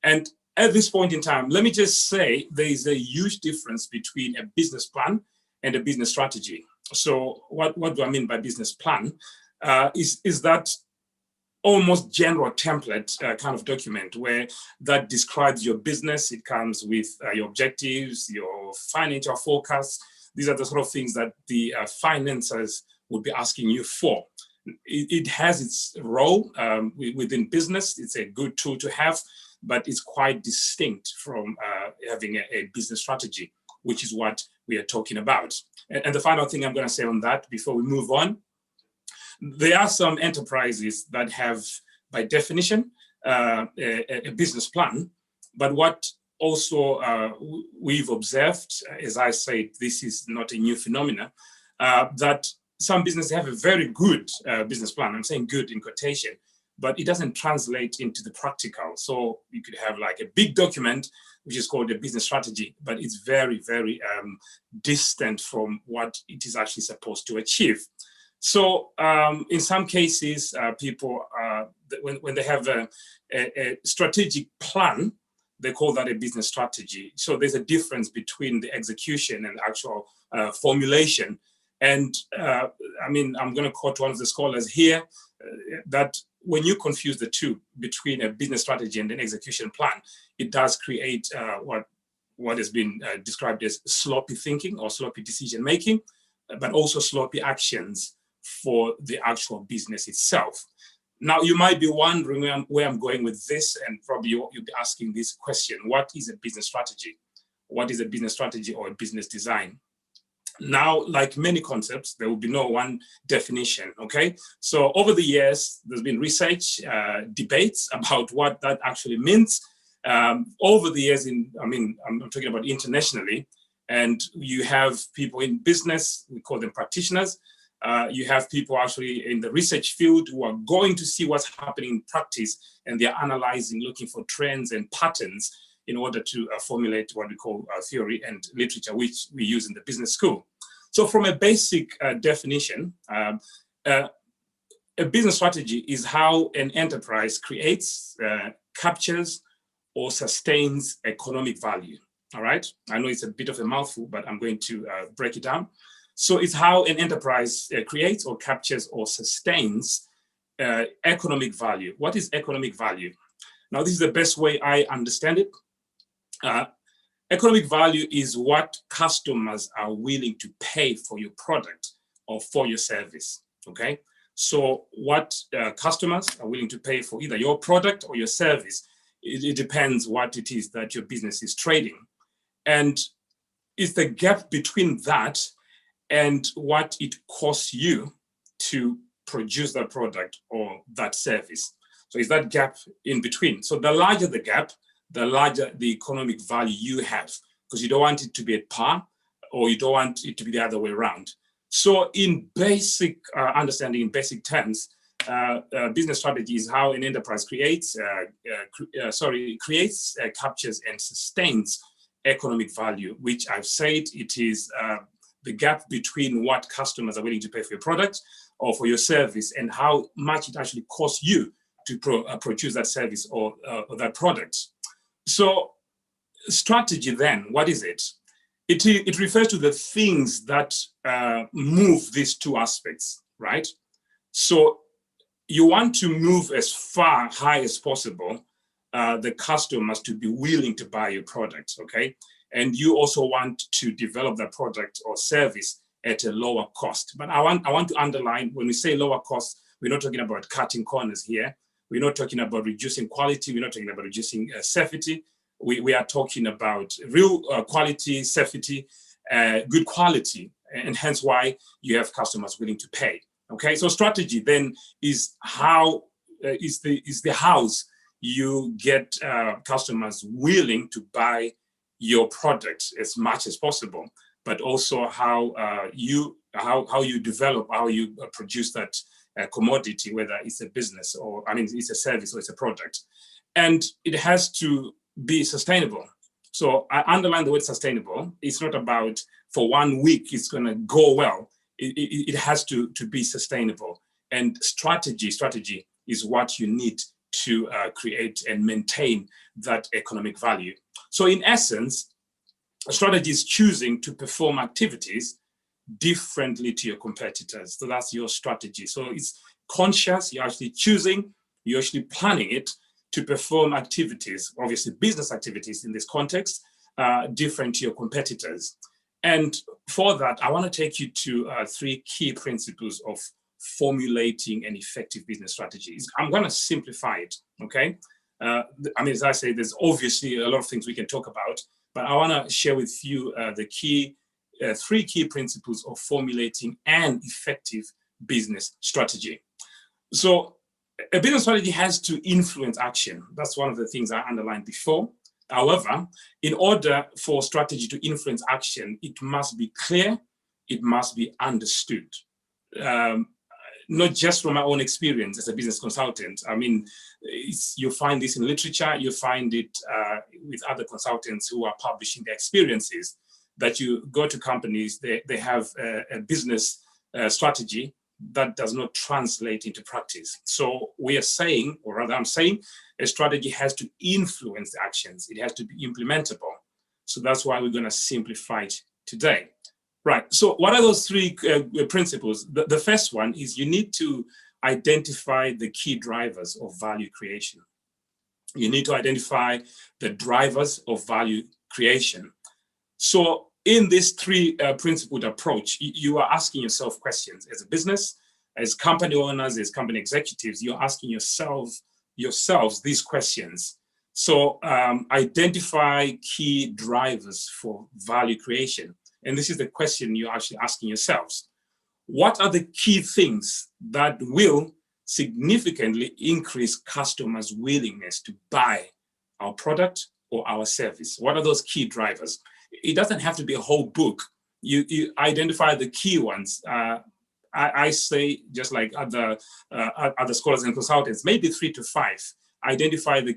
And at this point in time, let me just say there is a huge difference between a business plan and a business strategy. So what do I mean by business plan? Is that almost general template kind of document where that describes your business. It comes with your objectives, your financial forecasts. These are the sort of things that the financiers would be asking you for. It has its role within business. It's a good tool to have, but it's quite distinct from having a business strategy, which is what we are talking about. And the final thing I'm going to say on that before we move on, there are some enterprises that have, by definition, a business plan, but what also we've observed, as I said, this is not a new phenomenon, that some businesses have a very good business plan. I'm saying good in quotation, but it doesn't translate into the practical. So you could have like a big document, which is called a business strategy, but it's very, very distant from what it is actually supposed to achieve. So in some cases, people, when they have a strategic plan, they call that a business strategy. So there's a difference between the execution and actual formulation. And I mean, I'm going to quote one of the scholars here, that when you confuse the two between a business strategy and an execution plan, it does create what has been described as sloppy thinking or sloppy decision making, but also sloppy actions for the actual business itself. Now, you might be wondering where I'm going with this, and probably you'll be asking this question: what is a business strategy? What is a business strategy or a business design? Now, like many concepts, there will be no one definition, okay? So over the years, there's been research, debates about what that actually means. Over the years, I'm talking about internationally, and you have people in business, we call them practitioners. You have people actually in the research field who are going to see what's happening in practice, and they're analyzing, looking for trends and patterns in order to formulate what we call theory and literature, which we use in the business school. So from a basic definition, a business strategy is how an enterprise creates, captures, or sustains economic value, all right? I know it's a bit of a mouthful, but I'm going to break it down. So it's how an enterprise creates or captures or sustains economic value. What is economic value? Now, this is the best way I understand it. Economic value is what customers are willing to pay for your product or for your service, okay? So what customers are willing to pay for either your product or your service, it depends what it is that your business is trading. And it's the gap between that and what it costs you to produce that product or that service. So it's that gap in between. So the larger the gap, the larger the economic value you have, because you don't want it to be at par, or you don't want it to be the other way around. So in basic understanding, in basic terms, business strategy is how an enterprise creates, captures and sustains economic value, which I've said it is the gap between what customers are willing to pay for your product or for your service and how much it actually costs you to produce that service or that product. So strategy then, what is it? It refers to the things that move these two aspects, right? So you want to move as far high as possible the customers to be willing to buy your product, okay? And you also want to develop that product or service at a lower cost. But I want to underline, when we say lower cost, we're not talking about cutting corners here. We're not talking about reducing quality. We're not talking about reducing safety. We are talking about real quality, safety, good quality, and hence why you have customers willing to pay. Okay, so strategy then is how is the house you get customers willing to buy your product as much as possible, but also how you develop, how you produce that commodity, whether it's a business or it's a service or it's a product, and it has to be sustainable. So I underline the word sustainable. It's not about for 1 week it's going to go well. It has to be sustainable. And strategy is what you need to create and maintain that economic value. So in essence, a strategy is choosing to perform activities differently to your competitors. So that's your strategy. So it's conscious, you're actually choosing, you're actually planning it to perform activities, obviously business activities in this context, different to your competitors. And for that, I want to take you to 3 key principles of formulating an effective business strategy. I'm going to simplify it, okay? As I say, there's obviously a lot of things we can talk about, but I want to share with you the 3 key principles of formulating an effective business strategy. So a business strategy has to influence action. That's one of the things I underlined before. However, in order for strategy to influence action, it must be clear, it must be understood. Not just from my own experience as a business consultant. You find this in literature, you find it with other consultants who are publishing their experiences, that you go to companies, they have a business strategy that does not translate into practice. So we are saying, or rather I'm saying, a strategy has to influence the actions. It has to be implementable. So that's why we're going to simplify it today. Right, so what are those 3 principles? The first one is you need to identify the key drivers of value creation. You need to identify the drivers of value creation. So in this 3 principled approach, you are asking yourself questions as a business, as company owners, as company executives, you're asking yourselves these questions. So identify key drivers for value creation. And this is the question you're actually asking yourselves. What are the key things that will significantly increase customers' willingness to buy our product or our service? What are those key drivers? It doesn't have to be a whole book. You identify the key ones. I say, just like other scholars and consultants, maybe 3 to 5. Identify the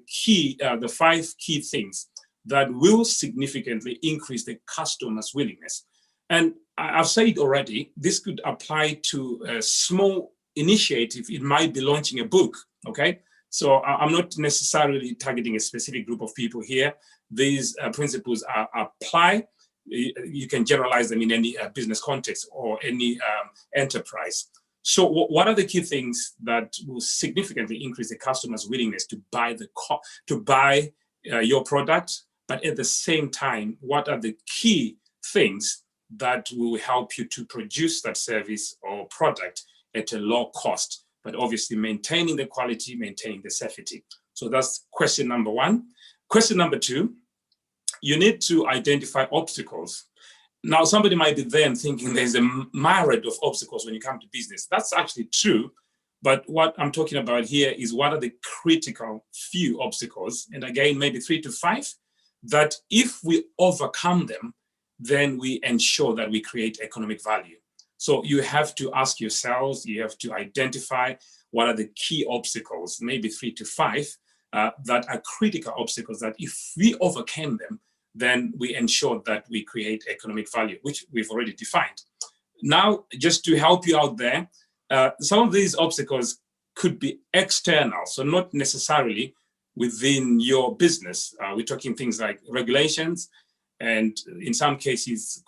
5 key things that will significantly increase the customer's willingness. And I've said already, this could apply to a small initiative. It might be launching a book, okay? So I'm not necessarily targeting a specific group of people here. These principles apply. You can generalize them in any business context or any enterprise. So what are the key things that will significantly increase the customer's willingness to buy your product? But at the same time, what are the key things that will help you to produce that service or product at a low cost, but obviously maintaining the quality, maintaining the safety. So that's question number one. Question number two, you need to identify obstacles. Now, somebody might be there and thinking there's a myriad of obstacles when you come to business. That's actually true. But what I'm talking about here is what are the critical few obstacles, and again, maybe 3 to 5, that if we overcome them, then we ensure that we create economic value. So you have to ask yourselves, you have to identify what are the key obstacles, maybe 3 to 5, that are critical obstacles that if we overcame them, then we ensure that we create economic value, which we've already defined. Now, just to help you out there, some of these obstacles could be external, so not necessarily within your business. We're talking things like regulations and in some cases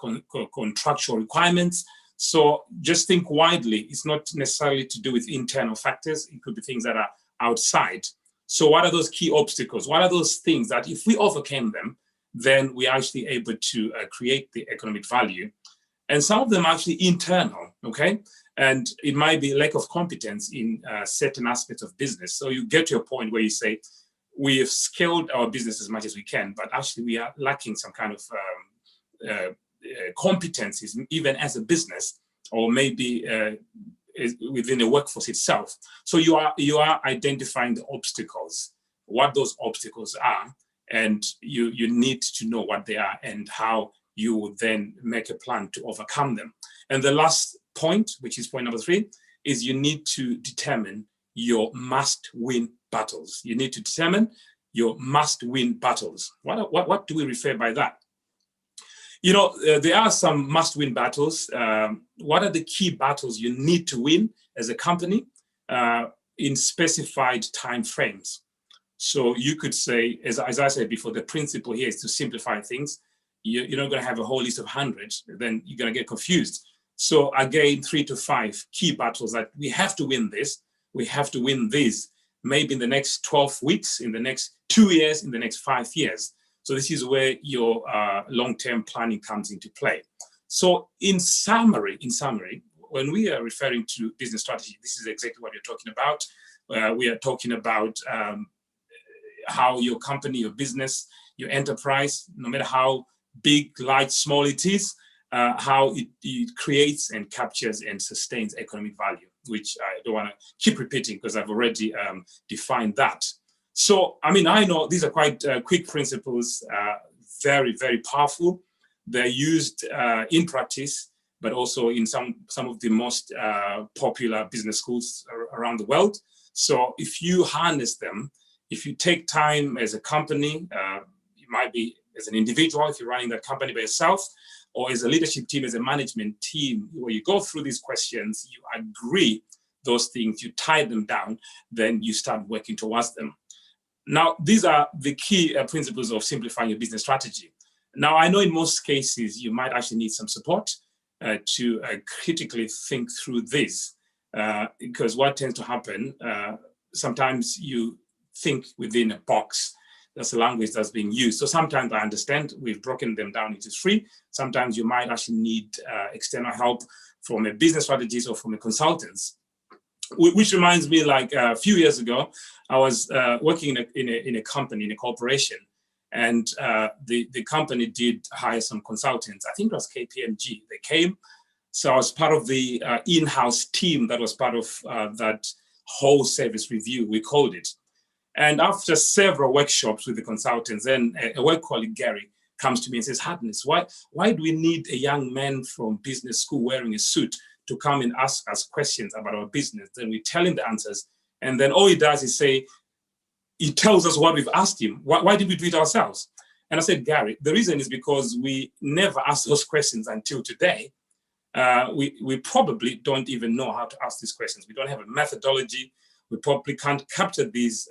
contractual requirements. So just think widely. It's not necessarily to do with internal factors. It could be things that are outside. So what are those key obstacles? What are those things that if we overcame them, then we're actually able to create the economic value? And some of them are actually internal, okay? And it might be lack of competence in certain aspects of business. So you get to a point where you say, we have scaled our business as much as we can, but actually we are lacking some kind of competencies, even as a business, or maybe within the workforce itself. So you are identifying the obstacles, what those obstacles are, and you need to know what they are and how you will then make a plan to overcome them. And the last point, which is point number 3, is you need to determine your must-win battles. You need to determine your must-win battles. What do we refer by that? You know, there are some must-win battles. What are the key battles you need to win as a company in specified time frames? So you could say, as I said before, the principle here is to simplify things. You're not going to have a whole list of hundreds, then you're going to get confused. So again, 3 to 5 key battles that we have to win this, we have to win this, maybe in the next 12 weeks, in the next 2 years, in the next 5 years. So this is where your long-term planning comes into play. So in summary, when we are referring to business strategy, this is exactly what you're talking about. We are talking about how your company, your business, your enterprise, no matter how big, large, small it is, how it creates and captures and sustains economic value, which I don't want to keep repeating because I've already defined that. So, I mean, I know these are quite quick principles, very, very powerful. They're used in practice, but also in some of the most popular business schools around the world. So if you harness them, if you take time as a company, it might be as an individual, if you're running that company by yourself, or as a leadership team, as a management team, where you go through these questions, you agree those things, you tie them down, then you start working towards them. Now, these are the key principles of simplifying your business strategy. Now, I know in most cases, you might actually need some support to critically think through this, because what tends to happen, sometimes you think within a box. That's the language that's being used. So sometimes I understand we've broken them down into 3. Sometimes you might actually need external help from a business strategist or from a consultant. Which reminds me, like a few years ago, I was working in a company, in a corporation, and the company did hire some consultants. I think it was KPMG. They came. So I was part of the in-house team that was part of that whole service review, we called it. And after several workshops with the consultants, then a work colleague, Gary, comes to me and says, Hardness, why do we need a young man from business school wearing a suit to come and ask us questions about our business? Then we tell him the answers. And then all he does is say, he tells us what we've asked him. Why did we do it ourselves? And I said, Gary, the reason is because we never asked those questions until today. We probably don't even know how to ask these questions. We don't have a methodology. We probably can't capture these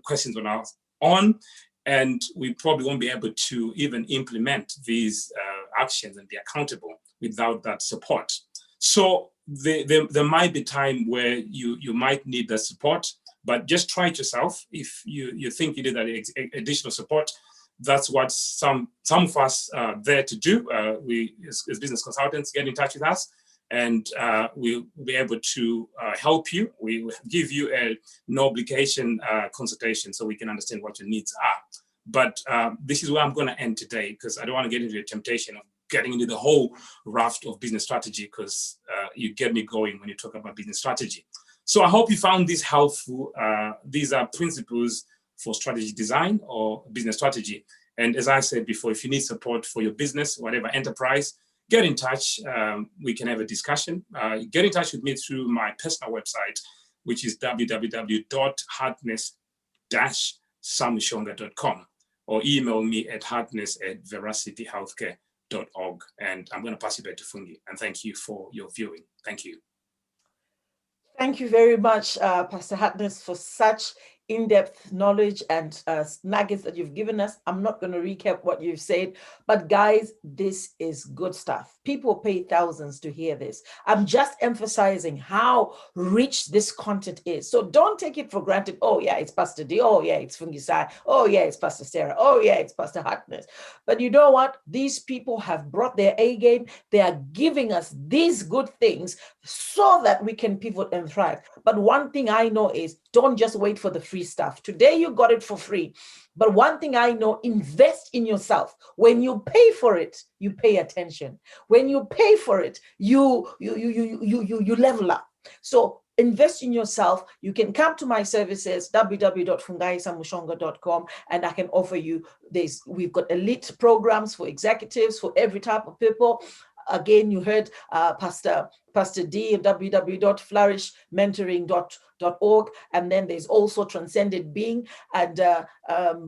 questions on our own, and we probably won't be able to even implement these actions and be accountable without that support. So there might be time where you might need that support, but just try it yourself. If you think you need that additional support, that's what some of us are there to do. We, as business consultants, get in touch with us, and we'll be able to help you. We will give you a no obligation consultation so we can understand what your needs are. But this is where I'm going to end today, because I don't want to get into the temptation of getting into the whole raft of business strategy, because you get me going when you talk about business strategy. So I hope you found this helpful. These are principles for strategy design or business strategy. And as I said before, if you need support for your business, whatever enterprise, get in touch. We can have a discussion. Get in touch with me through my personal website, which is www.hartness-samushonga.com, or email me at hartness@veracityhealthcare.org. And I'm going to pass you back to Fungi. And thank you for your viewing. Thank you. Thank you very much, Pastor Hartness, for such in-depth knowledge and nuggets that you've given us. I'm not going to recap what you've said, but guys, this is good stuff. People pay thousands to hear this. I'm just emphasizing how rich this content is. So don't take it for granted. Oh yeah, it's Pastor D. Oh yeah, it's Fungisai. Oh yeah, it's Pastor Sarah. Oh yeah, it's Pastor Hartness. But you know what? These people have brought their A game. They are giving us these good things so that we can pivot and thrive. But one thing I know is, don't just wait for the free stuff. Today you got it for free. But one thing I know, invest in yourself. When you pay for it, you pay attention. When you pay for it, you level up. So invest in yourself. You can come to my services, www.fungaisamushonga.com, and I can offer you this. We've got elite programs for executives, for every type of people. Again, you heard Pastor D, www.flourishmentoring.org, and then there's also Transcended Being, and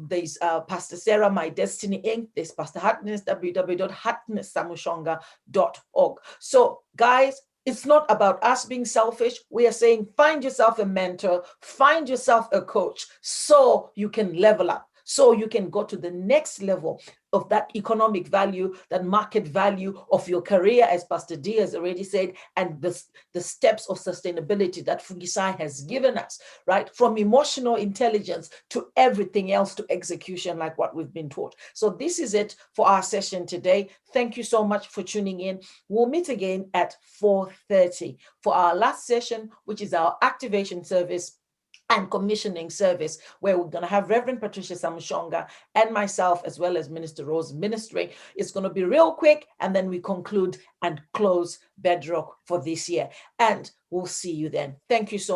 there's Pastor Sarah, My Destiny Inc. There's Pastor Hartness, www.hartnessamushonga.org. So guys, it's not about us being selfish. We are saying, find yourself a mentor, find yourself a coach, so you can level up, so you can go to the next level of that economic value, that market value of your career, as Pastor D has already said, and the steps of sustainability that Fungisai has given us, right? From emotional intelligence to everything else, to execution, like what we've been taught. So this is it for our session today. Thank you so much for tuning in. We'll meet again at 4:30 for our last session, which is our activation service and commissioning service, where we're going to have Reverend Patricia Samushonga and myself, as well as Minister Rose ministry. It's going to be real quick, and then we conclude and close Bedrock for this year. And we'll see you then. Thank you so much.